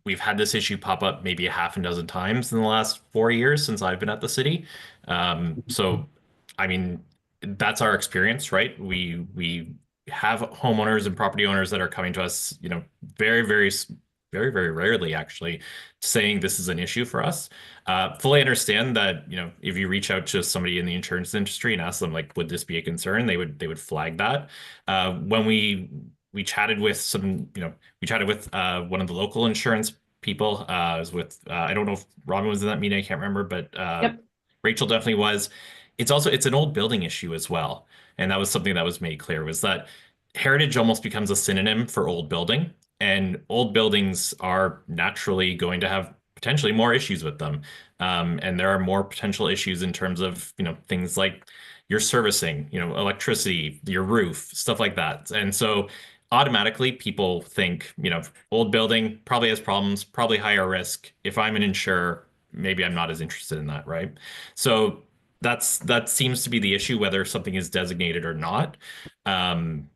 We've had this issue pop up maybe a half a dozen times in the last 4 years since I've been at the city. So, I mean, that's our experience, right? We have homeowners and property owners that are coming to us, very, very, very, very rarely actually saying this is an issue for us. Fully understand that, if you reach out to somebody in the insurance industry and ask them like, would this be a concern? They would flag that. When we chatted with one of the local insurance people. I was with I don't know if Robin was in that meeting. I can't remember, but Yep. Rachel definitely was. It's an old building issue as well, and that was something that was made clear was that heritage almost becomes a synonym for old building, and old buildings are naturally going to have potentially more issues with them. And there are more potential issues in terms of, things like your servicing, electricity, your roof, stuff like that. And so automatically people think, old building probably has problems, probably higher risk. If I'm an insurer, maybe I'm not as interested in that, right? So that seems to be the issue, whether something is designated or not. Um,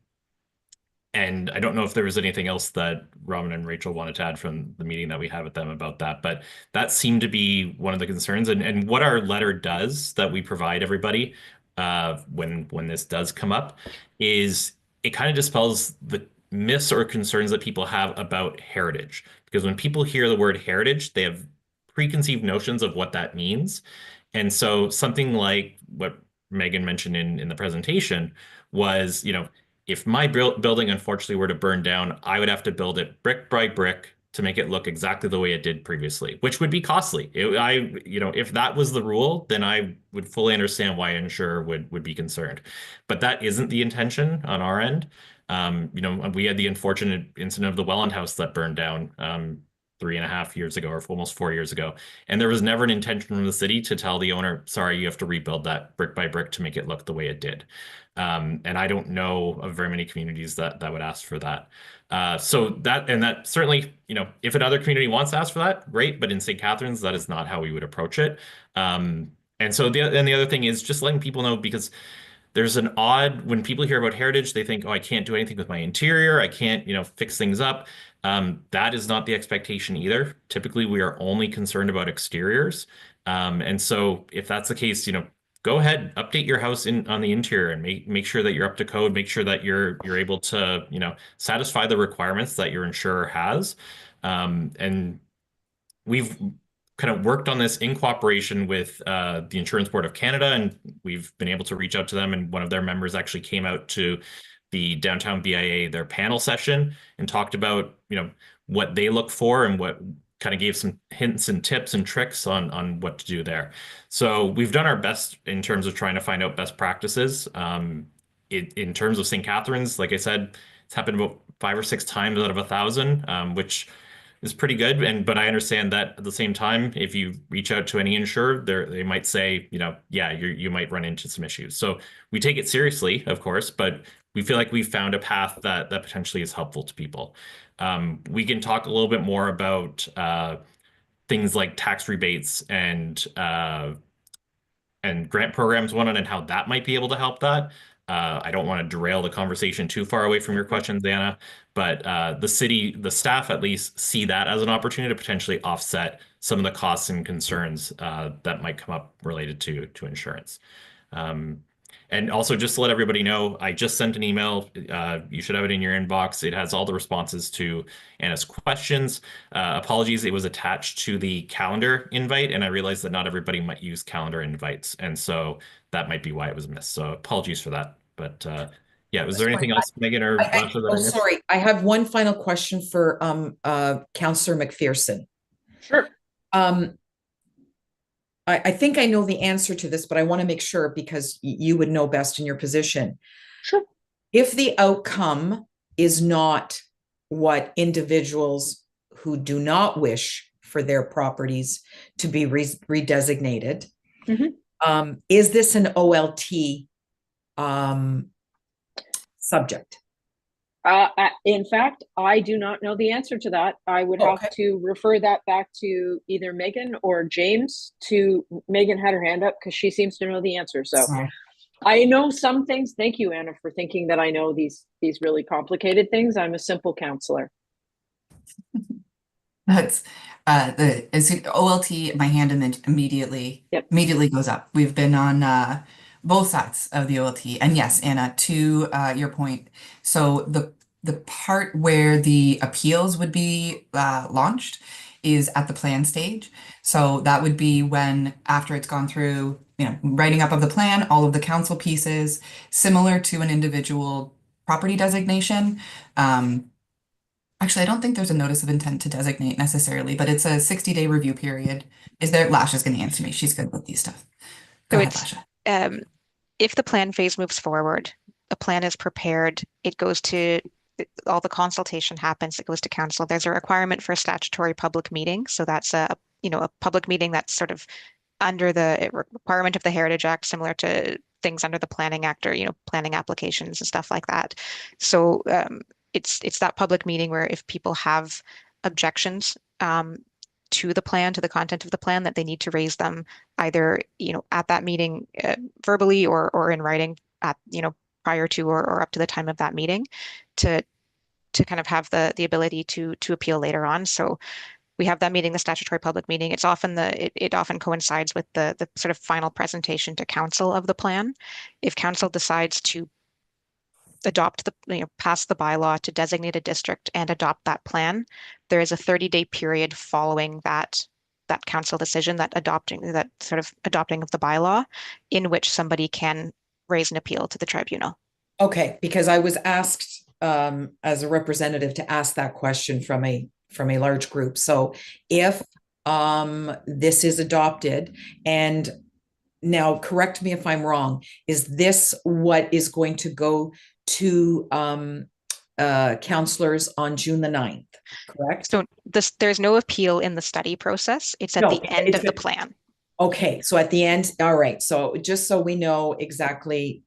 and I don't know if there was anything else that Robin and Rachel wanted to add from the meeting that we had with them about that, but that seemed to be one of the concerns. And what our letter does that we provide everybody when this does come up is it kind of dispels the myths or concerns that people have about heritage. Because when people hear the word heritage, they have preconceived notions of what that means. And so something like what Megan mentioned in the presentation was, if my building unfortunately were to burn down, I would have to build it brick by brick to make it look exactly the way it did previously, which would be costly. If that was the rule, then I would fully understand why an insurer would be concerned. But that isn't the intention on our end. We had the unfortunate incident of the Welland House that burned down 3.5 years ago, or almost 4 years ago. And there was never an intention from the city to tell the owner, sorry, you have to rebuild that brick by brick to make it look the way it did. And I don't know of very many communities that would ask for that. So that certainly, if another community wants to ask for that, great. But in St. Catharines, that is not how we would approach it. And so the other thing is just letting people know, because there's when people hear about heritage, they think, oh, I can't do anything with my interior. I can't, fix things up. That is not the expectation either. Typically, we are only concerned about exteriors. And so if that's the case, go ahead, update your house on the interior and make sure that you're up to code, make sure that you're able to, satisfy the requirements that your insurer has. And we've kind of worked on this in cooperation with the Insurance Board of Canada, and we've been able to reach out to them. And one of their members actually came out to the downtown BIA, their panel session, and talked about, what they look for and what kind of gave some hints and tips and tricks on what to do there. So we've done our best in terms of trying to find out best practices. In terms of St. Catharines, like I said, it's happened about 5 or 6 times out of 1,000, which is pretty good. But I understand that at the same time, if you reach out to any insurer, they might say, yeah, you might run into some issues. So we take it seriously, of course, but we feel like we've found a path that potentially is helpful to people. We can talk a little bit more about things like tax rebates and grant programs one on, and how that might be able to help that. I don't want to derail the conversation too far away from your questions, Anna, but the staff at least see that as an opportunity to potentially offset some of the costs and concerns that might come up related to insurance. And also, just to let everybody know, I just sent an email. You should have it in your inbox. It has all the responses to Anna's questions. Apologies, it was attached to the calendar invite, and I realized that not everybody might use calendar invites, and so that might be why it was missed. So apologies for that. But yeah, was there anything else, Megan or Rasha, that I missed? Sorry, I have one final question for Councillor McPherson. Sure. I think I know the answer to this, but I want to make sure, because you would know best in your position. Sure. If the outcome is not what individuals who do not wish for their properties to be redesignated, is this an OLT subject? In fact, I do not know the answer to that. I would have Okay. to refer that back to either Megan or James. Megan had her hand up because she seems to know the answer. So Sorry. I know some things. Thank you, Anna, for thinking that I know these really complicated things. I'm a simple counselor. That's as OLT, my hand and then immediately Yep. immediately goes up. We've been on both sides of the OLT. And yes, Anna, to your point, so the part where the appeals would be launched is at the plan stage. So that would be when, after it's gone through, writing up of the plan, all of the council pieces, similar to an individual property designation. Actually, I don't think there's a notice of intent to designate necessarily, but it's a 60-day review period. Is there? Lasha's going to answer me. She's good with these stuff. Go So ahead, it's Lasha. if the plan phase moves forward, a plan is prepared, it goes to all the consultation happens, it goes to council. There's a requirement for a statutory public meeting. So that's a public meeting that's sort of under the requirement of the Heritage Act, similar to things under the Planning Act or, planning applications and stuff like that. So it's that public meeting where if people have objections to the plan, to the content of the plan, that they need to raise them either, at that meeting verbally or in writing at, prior to or up to the time of that meeting to kind of have the ability to appeal later on. So we have that meeting, the statutory public meeting. It's often it often coincides with the sort of final presentation to council of the plan. If council decides to adopt pass the bylaw to designate a district and adopt that plan, there is a 30-day period following that council decision, that sort of adopting of the bylaw, in which somebody can raise an appeal to the tribunal. Okay, because I was asked as a representative to ask that question from a large group. So if this is adopted, and now correct me if I'm wrong, is this what is going to go to counselors on June the 9th, correct? So there's no appeal in the study process. It's at No, the end of the plan. Okay, so at the end, all right. So just so we know exactly,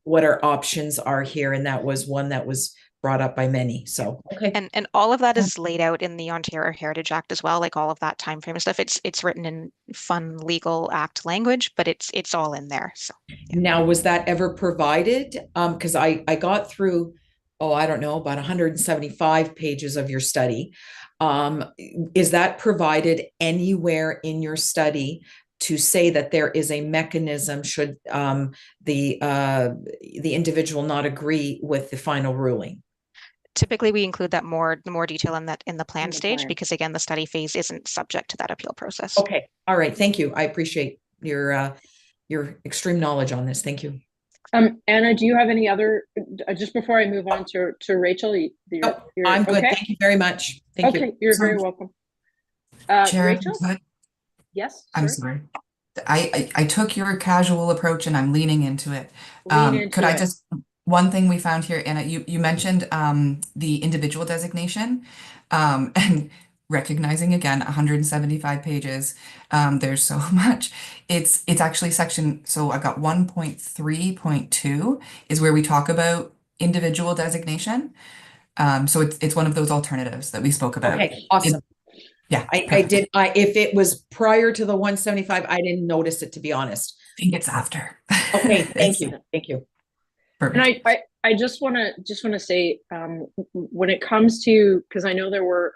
what our options are here, and that was one that was brought up by many. So okay. And all of that is laid out in the Ontario Heritage Act as well, like all of that time frame and stuff. It's written in fun legal act language, but it's all in there. So Now, was that ever provided? Because I got through, I don't know, about 175 pages of your study. Is that provided anywhere in your study to say that there is a mechanism should the individual not agree with the final ruling? typically we include that more detail in the plan In the stage plan. because again, the study phase isn't subject to that appeal process. Okay, all right. Thank you. I appreciate your extreme knowledge on this. Thank you. Anna, do you have any other, just before I move on to Rachel? I'm good. Okay? Thank you very much. Thank you. Okay, you're Sorry. very welcome. Chair, Rachel? but Yes, I'm sorry. sorry. I took your casual approach and I'm leaning into it. Lean into Could I it. just, one thing we found here, Anna, you mentioned the individual designation and recognizing again 175 pages. There's so much. It's actually section, so I've got 1.3.2 is where we talk about individual designation. So it's one of those alternatives that we spoke about. Okay, awesome. Yeah, I perfect. did. If it was prior to the 175, I didn't notice it, to be honest. I think it's after. Okay, thank It's you. Thank you. perfect. And I just want to say, when it comes to, because I know there were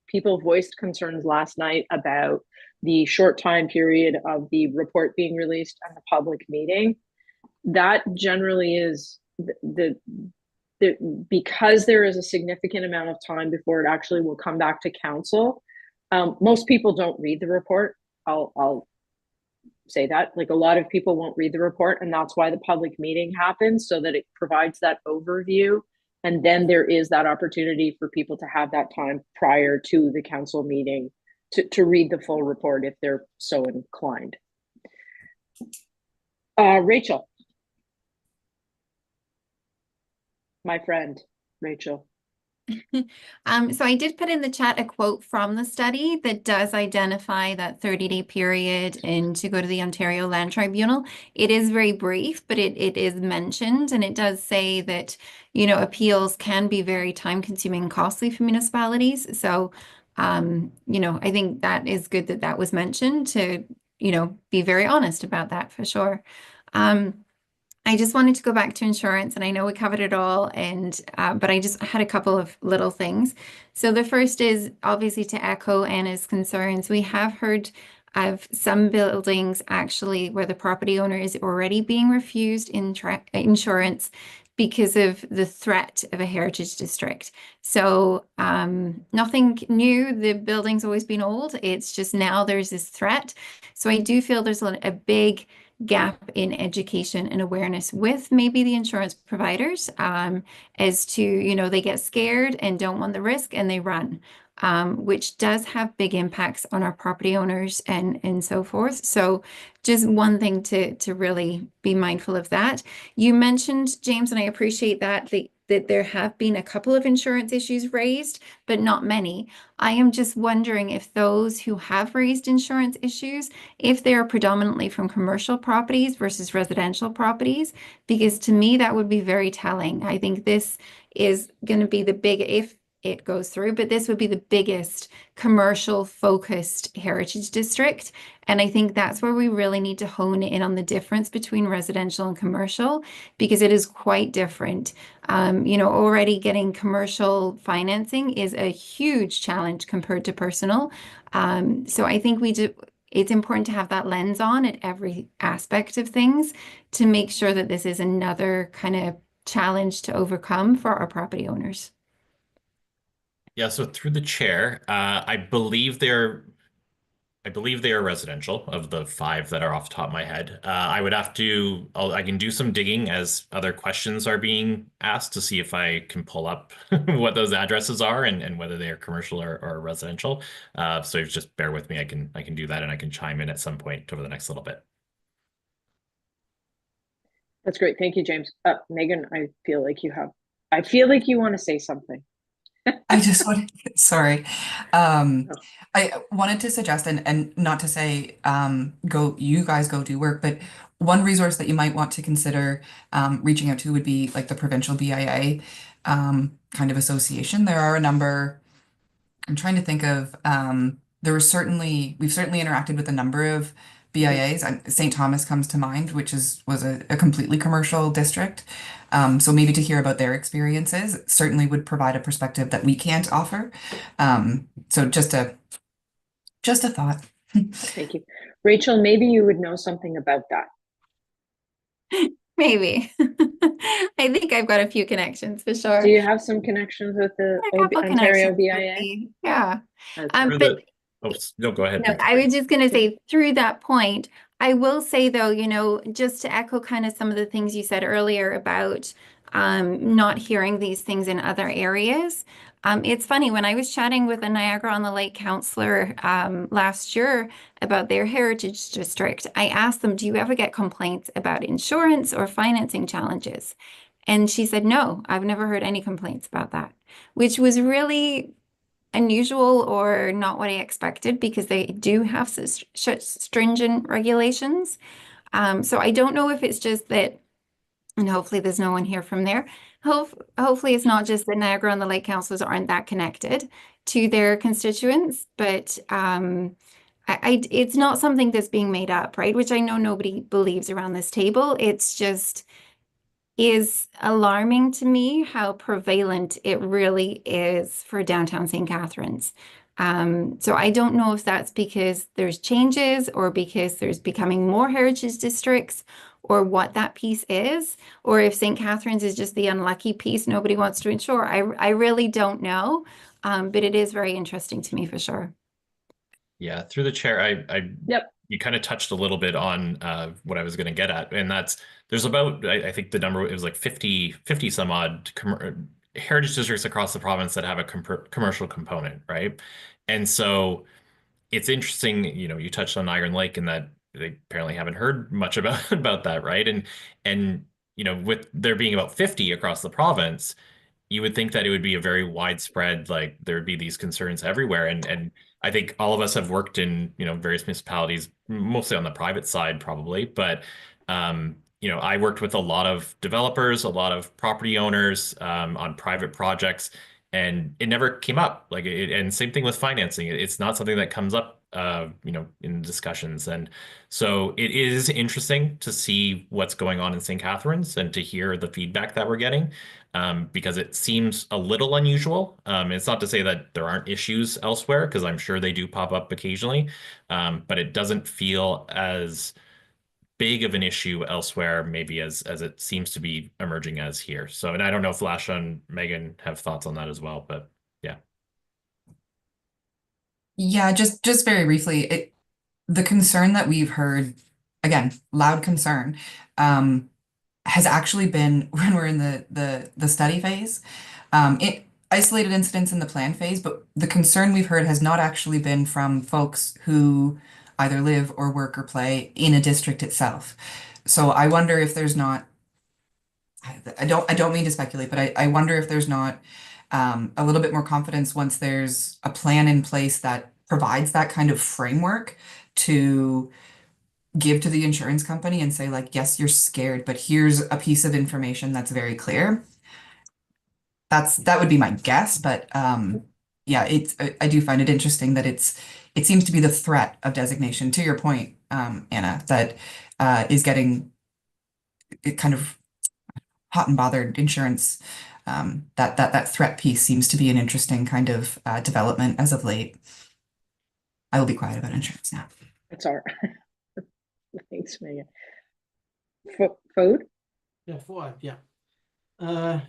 people voiced concerns last night about the short time period of the report being released and the public meeting. That generally is the because there is a significant amount of time before it actually will come back to council. Most people don't read the report. I'll say that, like, a lot of people won't read the report, and that's why the public meeting happens, so that it provides that overview, and then there is that opportunity for people to have that time prior to the council meeting to read the full report if they're so inclined. Rachel, my friend, Rachel. So I did put in the chat a quote from the study that does identify that 30-day period and to go to the Ontario Land Tribunal. It is very brief, but it is mentioned, and it does say that, appeals can be very time consuming and costly for municipalities. So, I think that is good that that was mentioned to, be very honest about that for sure. I just wanted to go back to insurance, and I know we covered it all, and but I just had a couple of little things. So the first is obviously to echo Anna's concerns. We have heard of some buildings actually where the property owner is already being refused insurance because of the threat of a heritage district. So nothing new. The building's always been old. It's just now there's this threat. So I do feel there's a big gap in education and awareness with maybe the insurance providers as to, they get scared and don't want the risk and they run, which does have big impacts on our property owners and so forth. So just one thing to really be mindful of that. You mentioned, James, and I appreciate that there have been a couple of insurance issues raised, but not many. I am just wondering if those who have raised insurance issues, if they are predominantly from commercial properties versus residential properties, because to me that would be very telling. I think this is going to be if it goes through, but this would be the biggest commercial focused heritage district. And I think that's where we really need to hone in on the difference between residential and commercial, because it is quite different. Already getting commercial financing is a huge challenge compared to personal. So I think it's important to have that lens on at every aspect of things to make sure that this is another kind of challenge to overcome for our property owners. Yeah, so through the chair, I believe they are residential of the five that are off the top of my head. I would have to, I can do some digging as other questions are being asked to see if I can pull up what those addresses are and whether they are commercial or residential. So just bear with me. I can do that and I can chime in at some point over the next little bit. That's great. Thank you, James. Megan, I feel like you want to say something. I just wanted, sorry. I wanted to suggest, and not to say you guys go do work, but one resource that you might want to consider reaching out to would be like the provincial BIA kind of association. There are a number, I'm trying to think of, we've certainly interacted with a number of BIAs. St. Thomas comes to mind, which was a completely commercial district. So maybe to hear about their experiences certainly would provide a perspective that we can't offer. So just a thought. Thank you. Rachel, maybe you would know something about that. Maybe. I think I've got a few connections for sure. Do you have some connections with the A couple Ontario connections BIA? with yeah. Okay. But No, go ahead. no, I was just going to say through that point, I will say though, just to echo kind of some of the things you said earlier about not hearing these things in other areas. It's funny, when I was chatting with a Niagara-on-the-Lake councillor last year about their heritage district, I asked them, do you ever get complaints about insurance or financing challenges? And she said, no, I've never heard any complaints about that, which was really unusual or not what I expected because they do have such stringent regulations. So I don't know if it's just that, and hopefully there's no one here from there. Hopefully it's not just that Niagara-on-the-Lake councils aren't that connected to their constituents, but it's not something that's being made up, right? Which I know nobody believes around this table. It's just is alarming to me how prevalent it really is for downtown St. Catharines. So I don't know if that's because there's changes or because there's becoming more heritage districts or what that piece is, or if St. Catharines is just the unlucky piece nobody wants to insure. I really don't know, but it is very interesting to me for sure. Yeah, through the chair, Yep. you kind of touched a little bit on what I was going to get at, and there's about, I think the number, it was like 50 some odd heritage districts across the province that have a commercial component, right? And so it's interesting, you touched on Iron Lake and that they apparently haven't heard much about that, right? And with there being about 50 across the province, you would think that it would be a very widespread, like there would be these concerns everywhere. And I think all of us have worked in, various municipalities, mostly on the private side, probably. But, I worked with a lot of developers, a lot of property owners, on private projects, and it never came up. And same thing with financing. It's not something that comes up, in discussions. And so it is interesting to see what's going on in St. Catharines and to hear the feedback that we're getting, because it seems a little unusual. It's not to say that there aren't issues elsewhere, because I'm sure they do pop up occasionally, but it doesn't feel as big of an issue elsewhere, maybe as it seems to be emerging as here. So, and I don't know if Lasha and Megan have thoughts on that as well, but yeah. Yeah, just very briefly, the concern that we've heard, again, loud concern, has actually been when we're in the study phase. It isolated incidents in the plan phase, but the concern we've heard has not actually been from folks who either live or work or play in a district itself. So I wonder if there's not, I don't mean to speculate, but I wonder if there's not a little bit more confidence once there's a plan in place that provides that kind of framework to give to the insurance company and say, like, yes, you're scared, but here's a piece of information that's very clear. That would be my guess, but yeah, I do find it interesting that it seems to be the threat of designation, to your point, Anna, that is getting it kind of hot and bothered insurance. That threat piece seems to be an interesting kind of development as of late. I will be quiet about insurance now. That's all right. Thanks, Megan. Food? Yeah, Fuad, yeah.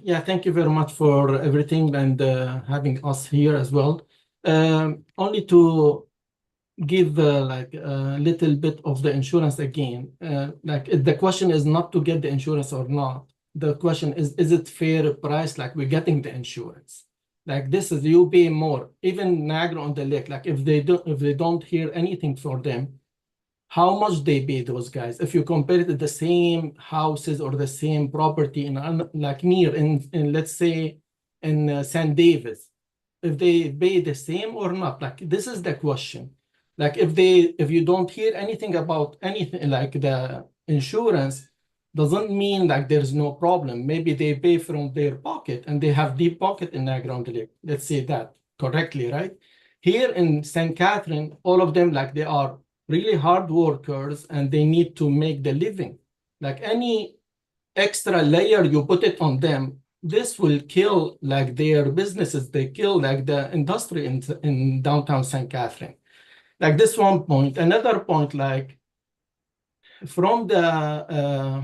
Yeah, thank you very much for everything and having us here as well. Only to give like a little bit of the insurance again. Like the question is not to get the insurance or not. The question is it fair price? Like we're getting the insurance. Like this is you pay more. Even Niagara-on-the-Lake, like if they don't hear anything for them, how much they pay those guys? If you compare it to the same houses or the same property in like near in let's say in San Davis, if they pay the same or not? Like this is the question. Like if you don't hear anything about anything like the insurance, doesn't mean like there's no problem. Maybe they pay from their pocket and they have deep pocket in Niagara-on-the-Lake. Let's say that correctly, right? Here in St. Catherine, all of them like they are really hard workers and they need to make the living. Like any extra layer you put it on them, this will kill like their businesses. They kill like the industry in downtown St. Catherine. Like this one point. Another point, like from the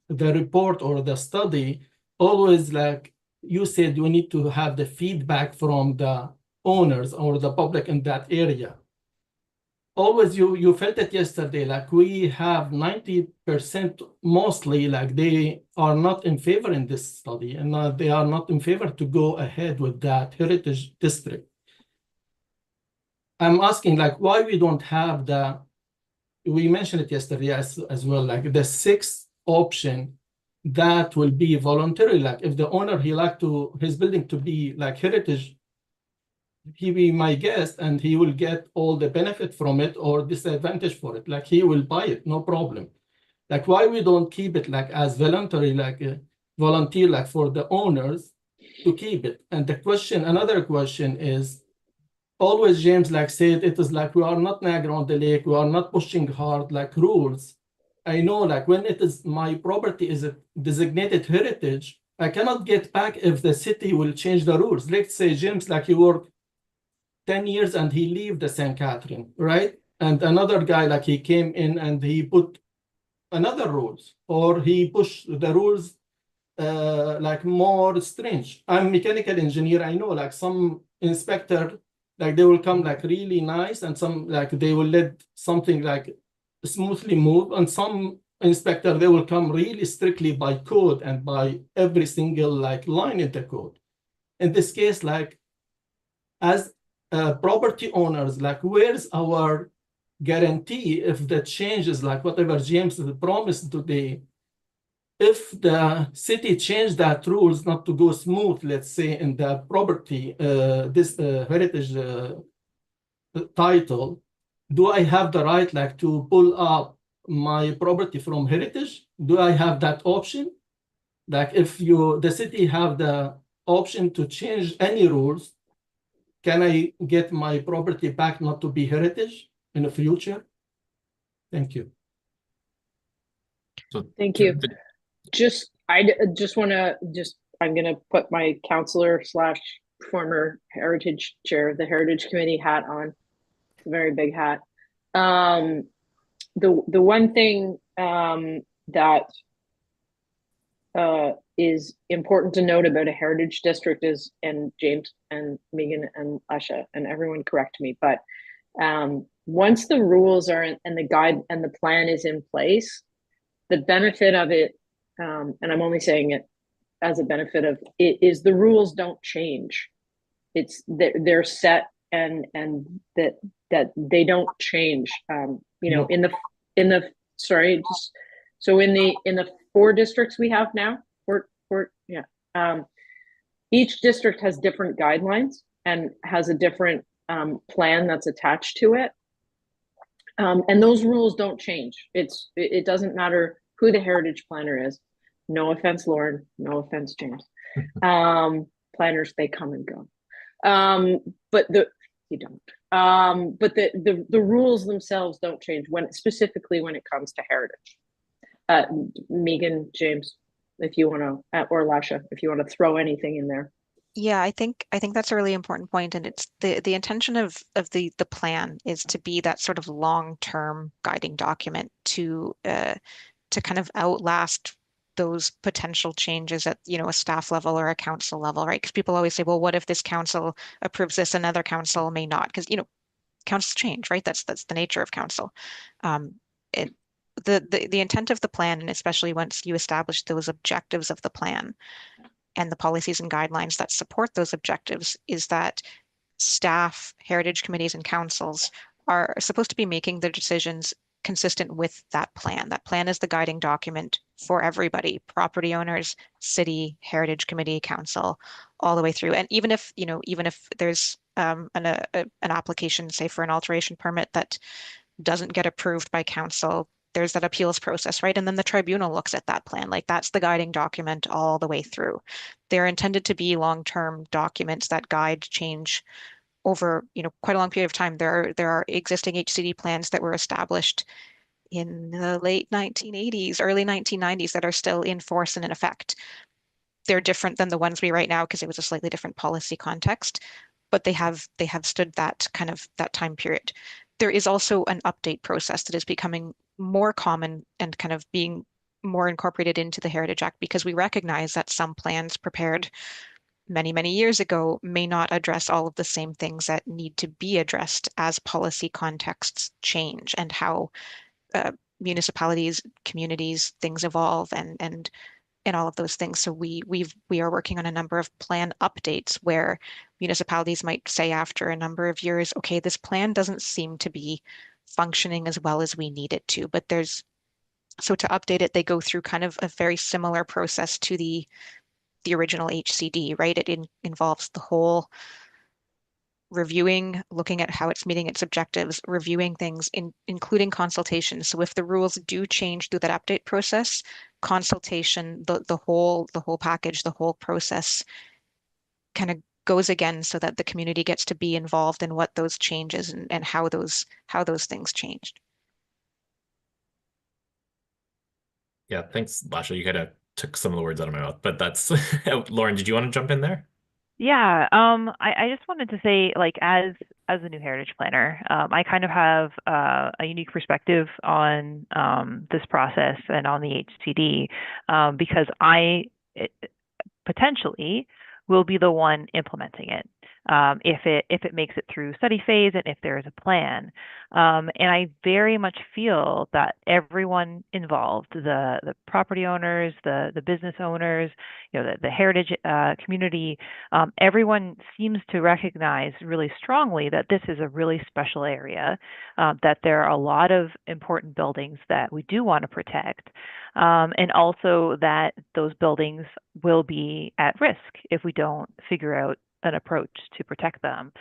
report or the study, always like you said, you need to have the feedback from the owners or the public in that area. Always you felt it yesterday, like we have 90% mostly like they are not in favor in this study and they are not in favor to go ahead with that heritage district. I'm asking like why we don't have we mentioned it yesterday as well, like the sixth option that will be voluntary. Like if the owner, he like his building to be like heritage, he be my guest and he will get all the benefit from it or disadvantage for it. Like he will buy it, no problem. Like why we don't keep it like as voluntary, like volunteer, like for the owners to keep it. And the question, another question is, always James like said, it is like we are not Niagara-on-the-Lake, we are not pushing hard like rules. I know like when it is my property is a designated heritage, I cannot get back if the city will change the rules. Let's say James like he worked 10 years and he leave the St. Catherine, right? And another guy like he came in and he put another rules or he pushed the rules like more strange. I'm a mechanical engineer. I know like some inspector, like they will come like really nice and some like they will let something like smoothly move and some inspector, they will come really strictly by code and by every single like line in the code. In this case, like as property owners, like where's our guarantee if the changes like whatever James promised today if the city changed that rules not to go smooth, let's say in the property, this heritage title, do I have the right like to pull up my property from heritage? Do I have that option? Like if the city have the option to change any rules, can I get my property back not to be heritage in the future? Thank you. So Thank you. I just want to I'm going to put my counselor / former heritage chair of the heritage committee hat on. It's a very big hat. The one thing that is important to note about a heritage district is, and James and Megan and Asha and everyone correct me, but once the rules are in, and the guide and the plan is in place, the benefit of it, and I'm only saying it as a benefit of it, is the rules don't change. It's they're set and that they don't change. You know, in the sorry, just so in the 4 districts we have now, each district has different guidelines and has a different plan that's attached to it. And those rules don't change. It doesn't matter who the heritage planner is. No offense, Lauren. No offense, James. Planners, they come and go. But you don't. But the rules themselves don't change specifically when it comes to heritage. Megan, James, if you want to, or Lasha, if you want to throw anything in there. Yeah, I think that's a really important point, and it's the intention of the plan is to be that sort of long-term guiding document to kind of outlast those potential changes at, you know, a staff level or a council level, right? Because people always say, well, what if this council approves this, another council may not? Because, you know, councils change, right? That's the nature of council. It the intent of the plan, and especially once you establish those objectives of the plan and the policies and guidelines that support those objectives, is that staff, heritage committees, and councils are supposed to be making their decisions consistent with that plan. That plan is the guiding document for everybody, property owners, city, heritage committee, council, all the way through. And even if, you know, even if there's an application, say for an alteration permit that doesn't get approved by council, there's that appeals process, right? And then the tribunal looks at that plan. Like that's the guiding document all the way through. They're intended to be long-term documents that guide change over, you know, quite a long period of time. There are existing HCD plans that were established in the late 1980s, early 1990s that are still in force and in effect. They're different than the ones we write now because it was a slightly different policy context, but they have stood that kind of that time period. There is also an update process that is becoming more common and kind of being more incorporated into the Heritage Act because we recognize that some plans prepared many, many years ago may not address all of the same things that need to be addressed as policy contexts change and how municipalities, communities, things evolve and all of those things. So we are working on a number of plan updates where municipalities might say after a number of years, okay, this plan doesn't seem to be functioning as well as we need it to, but so to update it, they go through kind of a very similar process to the original HCD, right? It involves the whole reviewing, looking at how it's meeting its objectives, reviewing things, including consultation. So if the rules do change through that update process, consultation, the whole package, the whole process kind of goes again so that the community gets to be involved in what those changes and how those things changed. Yeah, thanks, Lasha. You kind of took some of the words out of my mouth, but that's Lauren, did you want to jump in there? Yeah, I just wanted to say, like, as a new heritage planner, I kind of have a unique perspective on this process and on the HCD because I potentially will be the one implementing it. if it makes it through study phase and if there is a plan. And I very much feel that everyone involved, the property owners, the business owners, the heritage community, everyone seems to recognize really strongly that this is a really special area, that there are a lot of important buildings that we do want to protect, and also that those buildings will be at risk if we don't figure out an approach to protect them.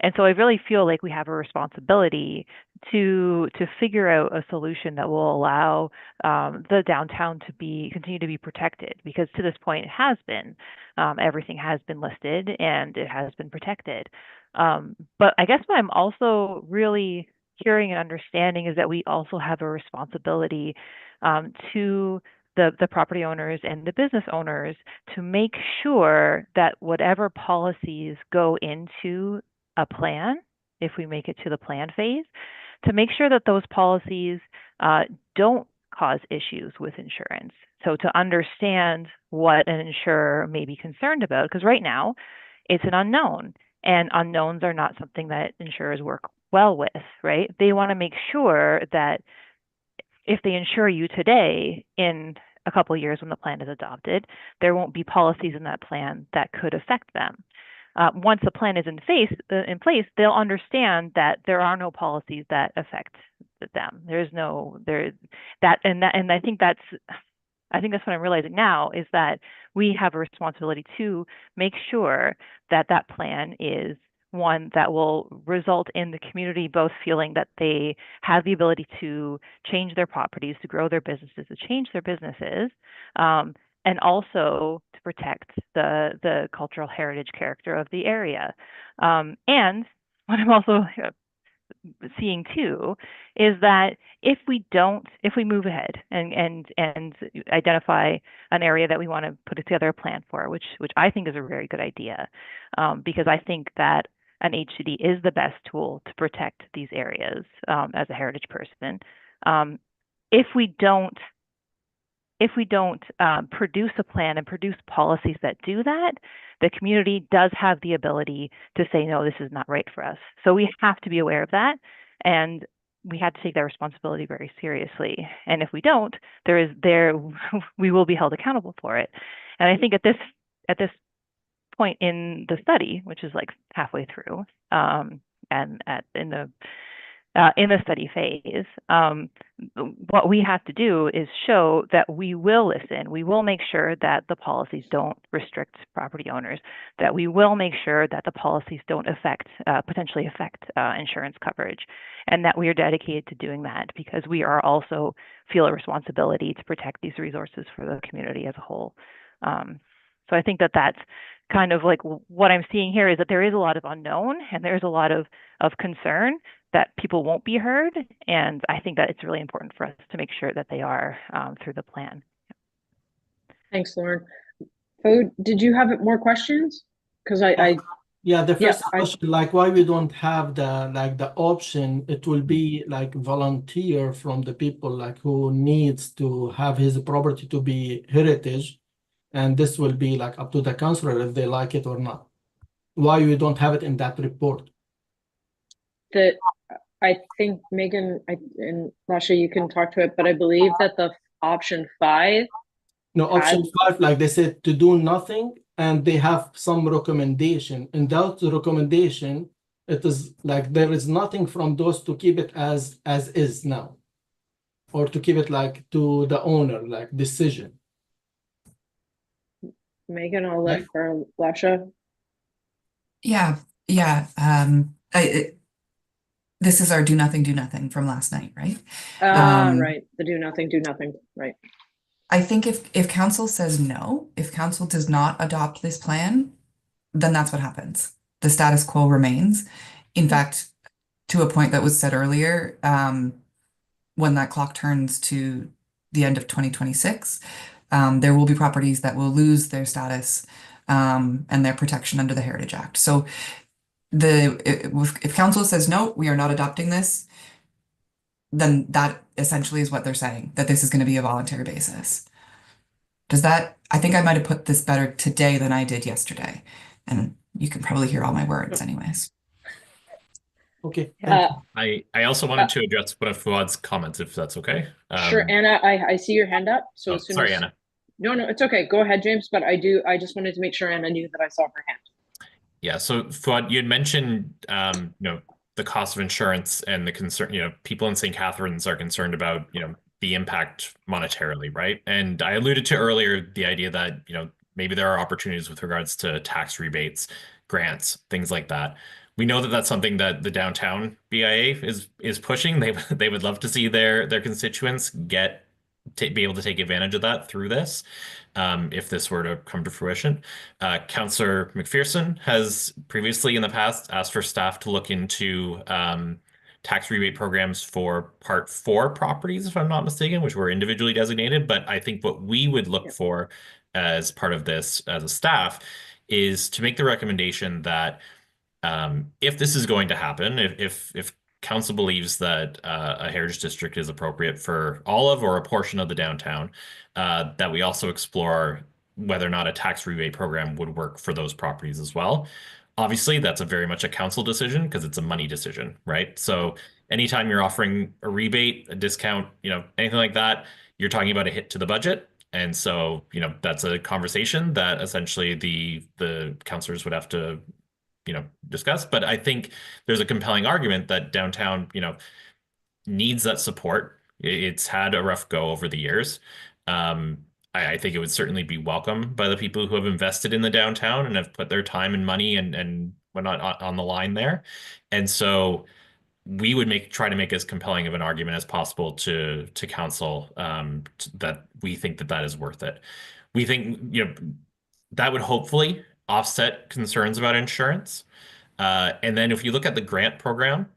And so I really feel like we have a responsibility to figure out a solution that will allow the downtown to continue to be protected, because to this point it has been. Everything has been listed and it has been protected. But I guess what I'm also really hearing and understanding is that we also have a responsibility to the property owners and the business owners to make sure that whatever policies go into a plan, if we make it to the plan phase, to make sure that those policies don't cause issues with insurance. So to understand what an insurer may be concerned about, because right now it's an unknown, and unknowns are not something that insurers work well with, right? They want to make sure that if they insure you today, in a couple of years when the plan is adopted, there won't be policies in that plan that could affect them. Once the plan is in place, they'll understand that there are no policies that affect them. And I think that's what I'm realizing now, is that we have a responsibility to make sure that that plan is one that will result in the community both feeling that they have the ability to change their properties, to grow their businesses, to change their businesses, and also to protect the cultural heritage character of the area. And what I'm also seeing too is that if we move ahead and identify an area that we want to put together a plan for, which I think is a very good idea, because I think that an HCD is the best tool to protect these areas as a heritage person. If we don't produce a plan and produce policies that do that, the community does have the ability to say, no, this is not right for us. So we have to be aware of that, and we have to take that responsibility very seriously. And if we don't, we will be held accountable for it. And I think at this point in the study, which is like halfway through, in the study phase, what we have to do is show that we will listen. We will make sure that the policies don't restrict property owners, that we will make sure that the policies don't potentially affect insurance coverage, and that we are dedicated to doing that because we are also feel a responsibility to protect these resources for the community as a whole. So I think that that's kind of like what I'm seeing here, is that there is a lot of unknown and there's a lot of concern that people won't be heard. And I think that it's really important for us to make sure that they are through the plan. Thanks, Lauren. Oh, did you have more questions? Because yeah, the first question, like why we don't have the option, it will be like volunteer from the people like who needs to have his property to be heritage. And this will be like up to the councillor if they like it or not. Why we don't have it in that report? I think Megan and Rasha, you can talk to it, but I believe that the option 5. No, option 5, like they said, to do nothing, and they have some recommendation. And that recommendation, it is like there is nothing from those to keep it as is now, or to keep it like to the owner, like decision. Megan, I'll let her, Lasha. Yeah. This is our do nothing from last night, right? Right. The do nothing, right. I think if council says no, if council does not adopt this plan, then that's what happens. The status quo remains. In fact, to a point that was said earlier, when that clock turns to the end of 2026, there will be properties that will lose their status and their protection under the Heritage Act. So if council says no, we are not adopting this, then that essentially is what they're saying, that this is going to be a voluntary basis. I think I might have put this better today than I did yesterday. And You can probably hear all my words anyways. Okay, Yeah. thank you. I also wanted to address one of Fuad's comments, if that's okay. Sure, Anna, I see your hand up. So Oh, as soon sorry, as Anna. no, it's okay. Go ahead, James. But I just wanted to make sure Anna knew that I saw her hand. Yeah, so Fuad, you had mentioned, the cost of insurance and the concern, people in St. Catharines are concerned about, the impact monetarily, right? And I alluded to earlier the idea that, maybe there are opportunities with regards to tax rebates, grants, things like that. We know that that's something that the downtown BIA is pushing. They would love to see their constituents be able to take advantage of that through this, if this were to come to fruition. Councillor McPherson has previously in the past asked for staff to look into tax rebate programs for Part 4 properties, if I'm not mistaken, which were individually designated. But I think what we would look for as part of this as a staff is to make the recommendation that if this is going to happen, if council believes that a heritage district is appropriate for all of or a portion of the downtown, that we also explore whether or not a tax rebate program would work for those properties as well. Obviously, that's a very much a council decision because it's a money decision, right? So anytime you're offering a rebate, a discount, anything like that, you're talking about a hit to the budget. And so, that's a conversation that essentially the councillors would have to discuss. But I think there's a compelling argument that downtown, needs that support. It's had a rough go over the years. I think it would certainly be welcome by the people who have invested in the downtown and have put their time and money and whatnot on the line there. And so we would try to make as compelling of an argument as possible to council, that we think that is worth it. We think that would hopefully offset concerns about insurance. And then if you look at the grant program,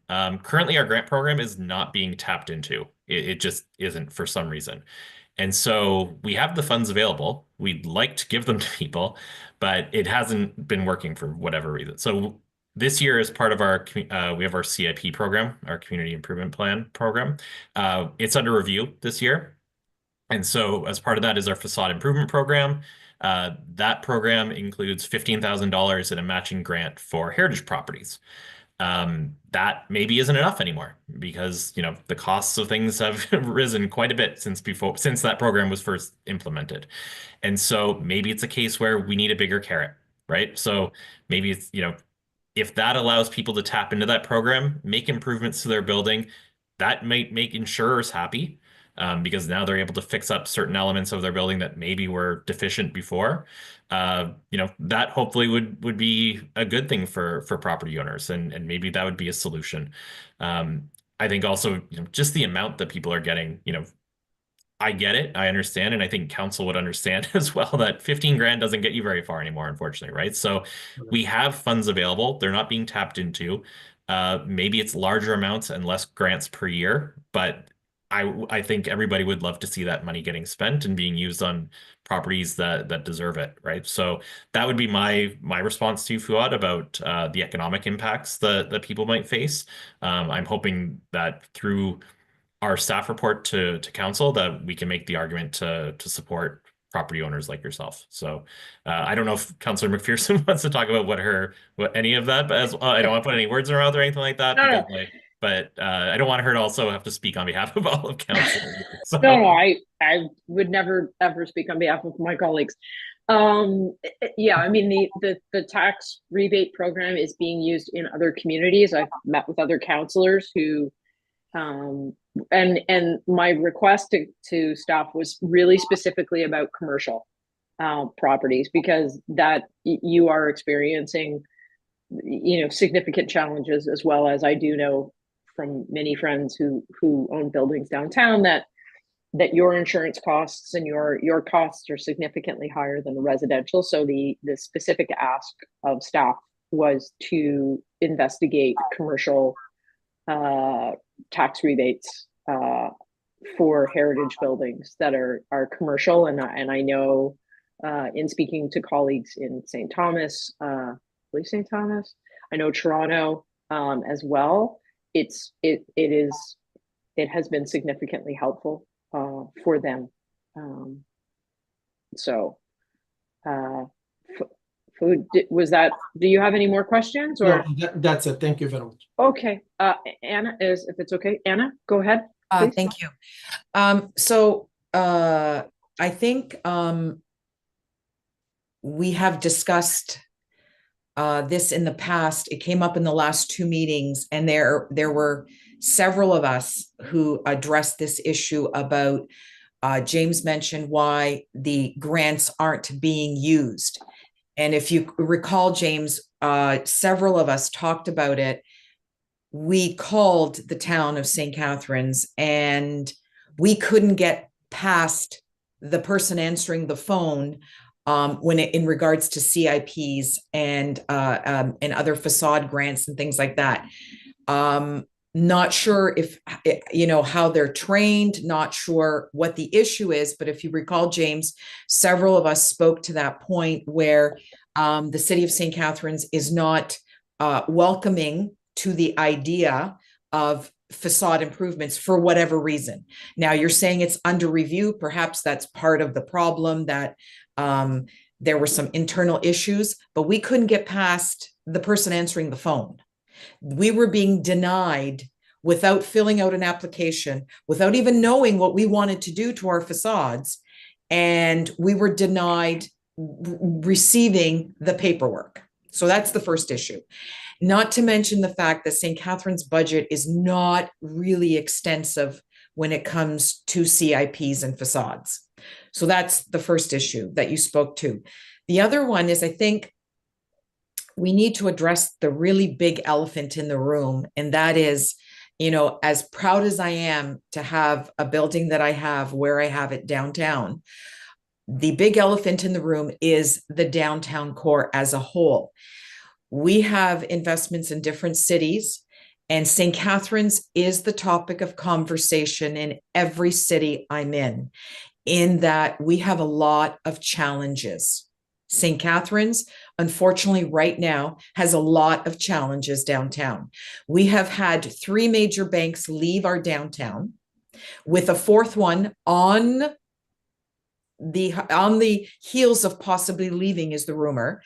currently our grant program is not being tapped into. It just isn't for some reason. And so we have the funds available. We'd like to give them to people, but it hasn't been working for whatever reason. So this year, as part of we have our CIP program, our Community Improvement Plan program. It's under review this year. And so as part of that is our facade improvement program. That program includes $15,000 in a matching grant for heritage properties. That maybe isn't enough anymore because, the costs of things have risen quite a bit since that program was first implemented. And so maybe it's a case where we need a bigger carrot, right? So maybe it's, if that allows people to tap into that program, make improvements to their building, that might make insurers happy, because now they're able to fix up certain elements of their building that maybe were deficient before. That hopefully would be a good thing for property owners, and maybe that would be a solution. I think also, just the amount that people are getting, I get it. I understand. And I think council would understand as well that 15 grand doesn't get you very far anymore, unfortunately, right? So we have funds available. They're not being tapped into. Maybe it's larger amounts and less grants per year, but I think everybody would love to see that money getting spent and being used on properties that deserve it, right? So that would be my response to you, Fuad, about the economic impacts that people might face. I'm hoping that through our staff report to council that we can make the argument to support property owners like yourself. So I don't know if Councillor McPherson wants to talk about what any of that, but I don't want to put any words in her mouth or anything like that, No, but I don't want her to also have to speak on behalf of all of council. So. no, I would never ever speak on behalf of my colleagues. Yeah, I mean the tax rebate program is being used in other communities. I've met with other councillors who and my request to staff was really specifically about commercial properties, because that you are experiencing significant challenges, as well as I do know from many friends who own buildings downtown that your insurance costs and your costs are significantly higher than the residential. So the specific ask of staff was to investigate commercial tax rebates for heritage buildings that are commercial. And I know in speaking to colleagues in St. Thomas, I believe St. Thomas, I know Toronto as well. It has been significantly helpful for them. So Was that, do you have any more questions or? No, that's it. Thank you very much. Okay, Anna is, if it's okay, Anna, go ahead, please. Thank you. I think we have discussed this in the past. It came up in the last two meetings, and there were several of us who addressed this issue about James mentioned why the grants aren't being used. And if you recall, James, several of us talked about it. We called the town of St. Catharines, and we couldn't get past the person answering the phone in regards to CIPs and other facade grants and things like that. Not sure if, how they're trained, not sure what the issue is, but if you recall, James, several of us spoke to that point where the city of St. Catharines is not welcoming to the idea of facade improvements for whatever reason. Now you're saying it's under review. Perhaps that's part of the problem, that there were some internal issues, but we couldn't get past the person answering the phone. We were being denied without filling out an application, without even knowing what we wanted to do to our facades. And we were denied receiving the paperwork. So that's the first issue. Not to mention the fact that St. Catharines' budget is not really extensive when it comes to CIPs and facades. So that's the first issue that you spoke to. The other one is, I think, we need to address the really big elephant in the room. And that is, as proud as I am to have a building that I have where I have it downtown, the big elephant in the room is the downtown core as a whole. We have investments in different cities, and St. Catharines is the topic of conversation in every city I'm in that we have a lot of challenges. St. Catharines, unfortunately, right now has a lot of challenges downtown. We have had 3 major banks leave our downtown, with a 4th one on the heels of possibly leaving, is the rumor.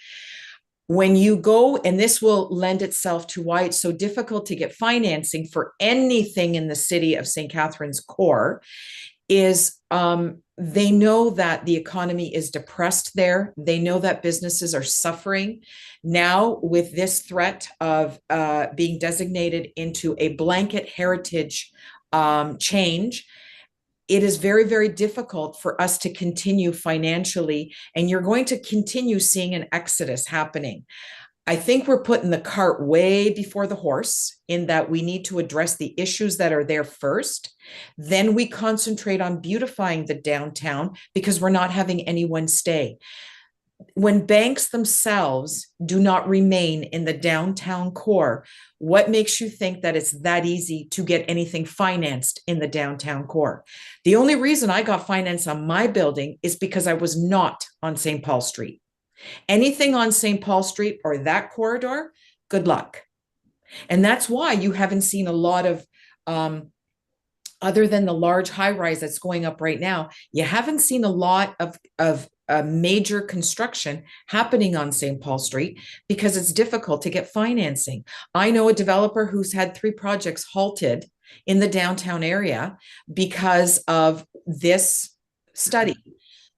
When you go, and this will lend itself to why it's so difficult to get financing for anything in the city of St. Catharines core, is they know that the economy is depressed there. They know that businesses are suffering. Now, with this threat of being designated into a blanket heritage change, it is very, very difficult for us to continue financially, and you're going to continue seeing an exodus happening. I think we're putting the cart way before the horse, in that we need to address the issues that are there first. Then we concentrate on beautifying the downtown, because we're not having anyone stay. When banks themselves do not remain in the downtown core, what makes you think that it's that easy to get anything financed in the downtown core? The only reason I got finance on my building is because I was not on St. Paul Street. Anything on St. Paul Street or that corridor, good luck. And that's why you haven't seen a lot of, other than the large high rise that's going up right now, you haven't seen a lot of major construction happening on St. Paul Street, because it's difficult to get financing. I know a developer who's had 3 projects halted in the downtown area because of this study.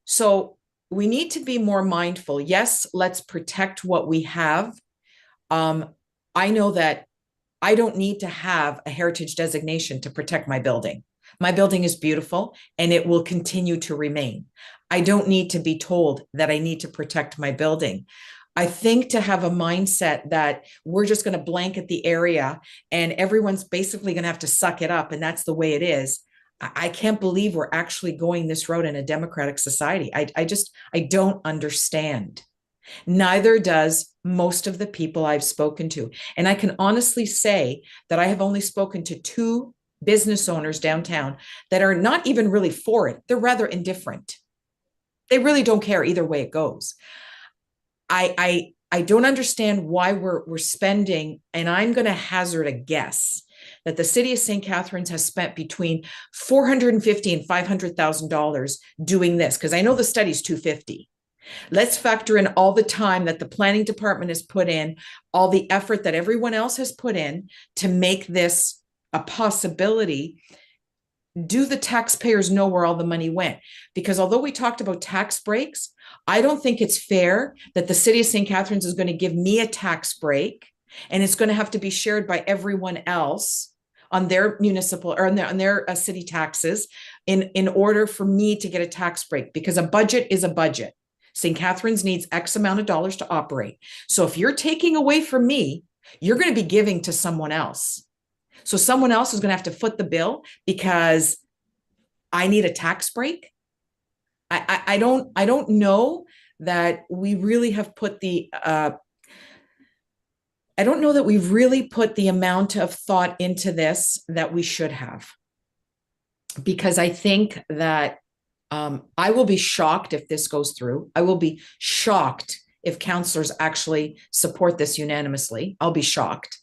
So we need to be more mindful. Yes, let's protect what we have. I know that I don't need to have a heritage designation to protect my building. My building is beautiful, and it will continue to remain. I don't need to be told that I need to protect my building. I think to have a mindset that we're just going to blanket the area and everyone's basically going to have to suck it up, and that's the way it is. I can't believe we're actually going this road in a democratic society. I don't understand. Neither does most of the people I've spoken to. And I can honestly say that I have only spoken to 2 business owners downtown that are not even really for it. They're rather indifferent. They really don't care either way it goes. I don't understand why we're spending, and I'm going to hazard a guess that the city of St. Catharines has spent between $450,000 and $500,000 doing this, because I know the study's $250,000. Let's factor in all the time that the planning department has put in, all the effort that everyone else has put in to make this a possibility. Do the taxpayers know where all the money went? Because although we talked about tax breaks, I don't think it's fair that the city of St. Catharines is going to give me a tax break and it's going to have to be shared by everyone else on their municipal or on their city taxes in order for me to get a tax break, because a budget is a budget. St. Catharines needs X amount of dollars to operate. So if you're taking away from me, you're going to be giving to someone else. So someone else is going to have to foot the bill because I need a tax break. I don't know that we really have put the I don't know that we've really put the amount of thought into this that we should have, because I think that I will be shocked if this goes through. I will be shocked if councillors actually support this unanimously. I'll be shocked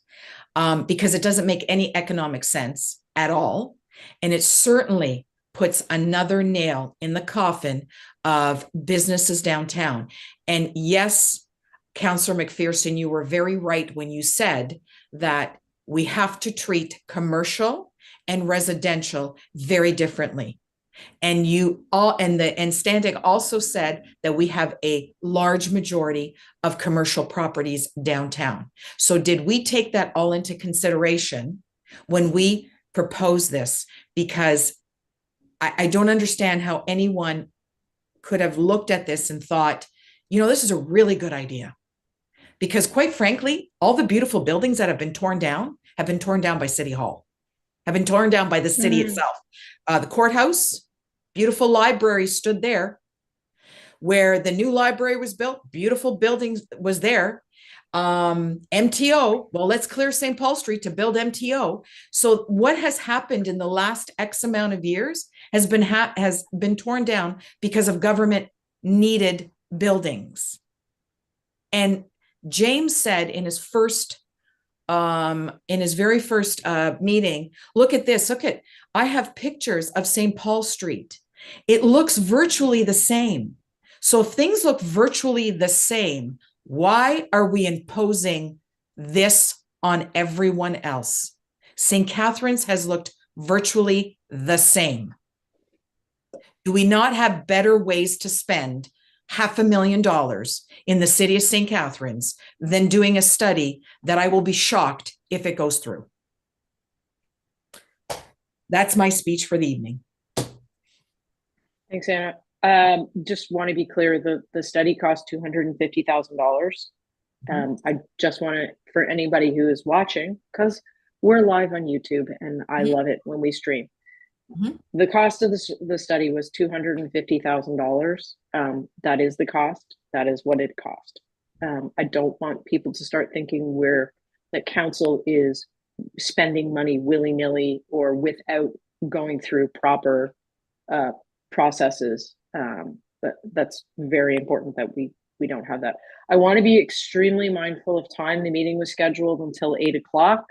because it doesn't make any economic sense at all. And it certainly puts another nail in the coffin of businesses downtown. And yes, Councillor McPherson, you were very right when you said that we have to treat commercial and residential very differently. And Standig also said that we have a large majority of commercial properties downtown. So did we take that all into consideration when we proposed this? Because I don't understand how anyone could have looked at this and thought, this is a really good idea. Because quite frankly, all the beautiful buildings that have been torn down by City Hall, have been torn down by the city itself. The courthouse, beautiful library stood there. Where the new library was built, beautiful buildings was there. MTO, well, let's clear St. Paul Street to build MTO. So what has happened in the last X amount of years has been torn down because of government needed buildings. And James said in his very first meeting, look at this, I have pictures of St. Paul Street. It looks virtually the same. So if things look virtually the same, why are we imposing this on everyone else? St. Catharines has looked virtually the same. Do we not have better ways to spend $500,000 in the city of St. Catharines than doing a study that I will be shocked if it goes through? That's my speech for the evening. Thanks, Anna. Just want to be clear, the study cost $250,000. I just want to, for anybody who is watching, because we're live on YouTube and I love it when we stream. The cost of the study was $250,000. That is the cost. That is what it cost. I don't want people to start thinking that council is spending money willy-nilly or without going through proper processes. But that's very important that we don't have that. I want to be extremely mindful of time. The meeting was scheduled until 8 o'clock.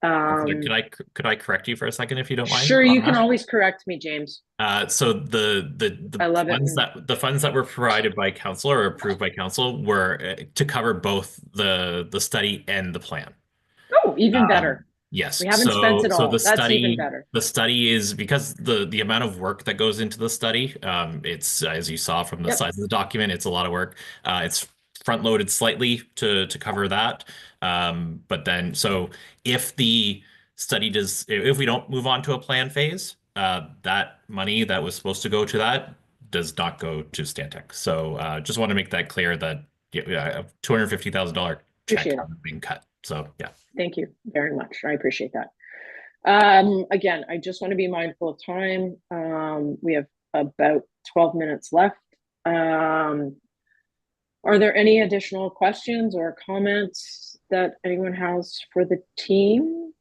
Could I correct you for a second if you don't mind? Sure, you can always correct me, James. So the I love funds it. the funds that were provided by council or approved by council were to cover both the study and the plan. Oh, even better. Yes. We haven't spent it all. So That's even better. The study is, because the amount of work that goes into the study, it's, as you saw from the size of the document, it's a lot of work. It's front loaded slightly to cover that. But then, so if the study if we don't move on to a plan phase, that money that was supposed to go to that does not go to Stantec. So just want to make that clear that a $250,000 check hasn't been cut. So yeah. Thank you very much. I appreciate that. Again, I just want to be mindful of time. We have about 12 minutes left. Are there any additional questions or comments that anyone has for the team?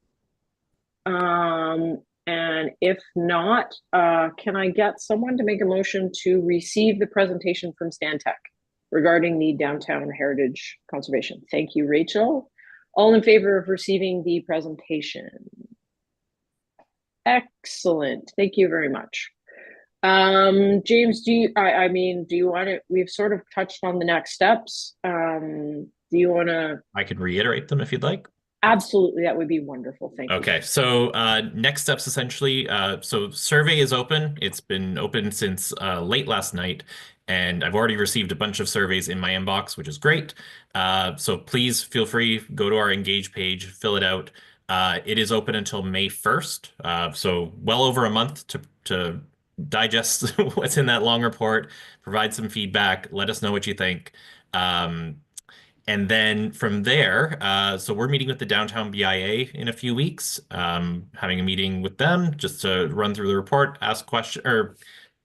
And if not, can I get someone to make a motion to receive the presentation from Stantec regarding the downtown heritage conservation? Thank you, Rachel. All in favor of receiving the presentation? Excellent. Thank you very much. James, I mean, do you want to, we've sort of touched on the next steps. Do you want to? I can reiterate them if you'd like. Absolutely, that would be wonderful. Thank you. Okay, so next steps essentially, so survey is open. It's been open since late last night, and I've already received a bunch of surveys in my inbox, which is great. So please feel free, go to our Engage page, fill it out. It is open until May 1st, so well over a month to digest what's in that long report, provide some feedback, let us know what you think. And then from there, so we're meeting with the Downtown BIA in a few weeks, having a meeting with them just to run through the report, ask questions or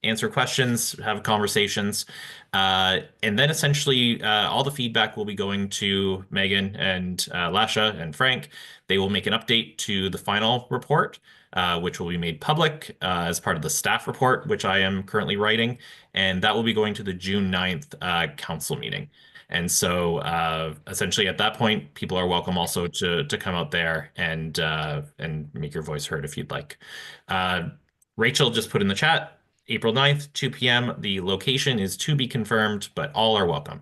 answer questions, have conversations. And then essentially all the feedback will be going to Megan and Lasha and Frank. They will make an update to the final report, which will be made public as part of the staff report, which I am currently writing. And that will be going to the June 9th council meeting. And so essentially at that point, people are welcome also to come out there and make your voice heard if you'd like. Rachel just put in the chat, April 9th, 2 p.m. The location is to be confirmed, but all are welcome.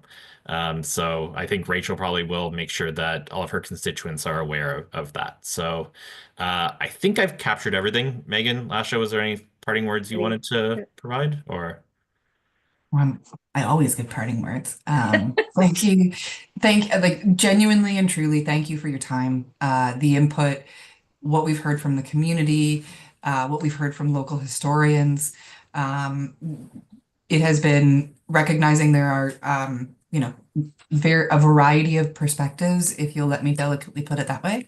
So I think Rachel probably will make sure that all of her constituents are aware of that. So I think I've captured everything. Megan, Lasha, was there any parting words you wanted to provide or? I always give parting words. Thank you. Like genuinely and truly, thank you for your time, the input, what we've heard from the community, what we've heard from local historians. It has been recognizing there are, you know, a variety of perspectives, if you'll let me delicately put it that way.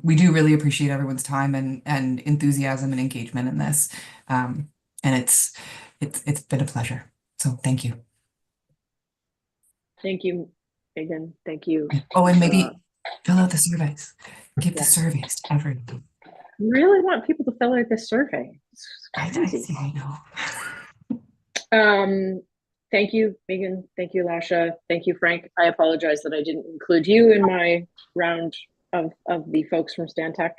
We do really appreciate everyone's time and enthusiasm and engagement in this. And it's been a pleasure. So thank you. Thank you, Megan. Thank you. Oh, and maybe fill out the surveys. Give the surveys to everyone. Really want people to fill out this survey. I know. Thank you, Megan. Thank you, Lasha. Thank you, Frank. I apologize that I didn't include you in my round of the folks from Stantec.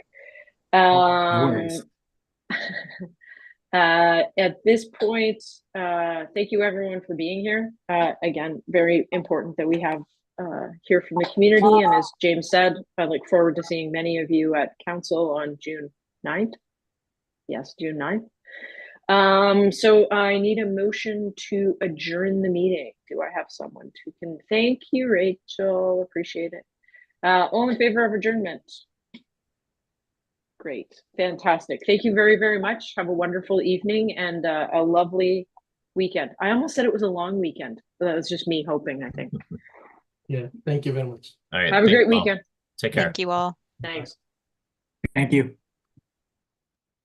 At this point, thank you everyone for being here. Again, very important that we have hear from the community. And as James said, I look forward to seeing many of you at council on June 9th. Yes, June 9th. So I need a motion to adjourn the meeting. Do I have someone who can? Thank you, Rachel. Appreciate it. All in favor of adjournment? Great. Fantastic. Thank you very, very much. Have a wonderful evening and a lovely weekend. I almost said it was a long weekend, but that was just me hoping, I think. Yeah. Thank you very much. All right. Have a great weekend. Take care. Thank you all. Thanks. Thank you.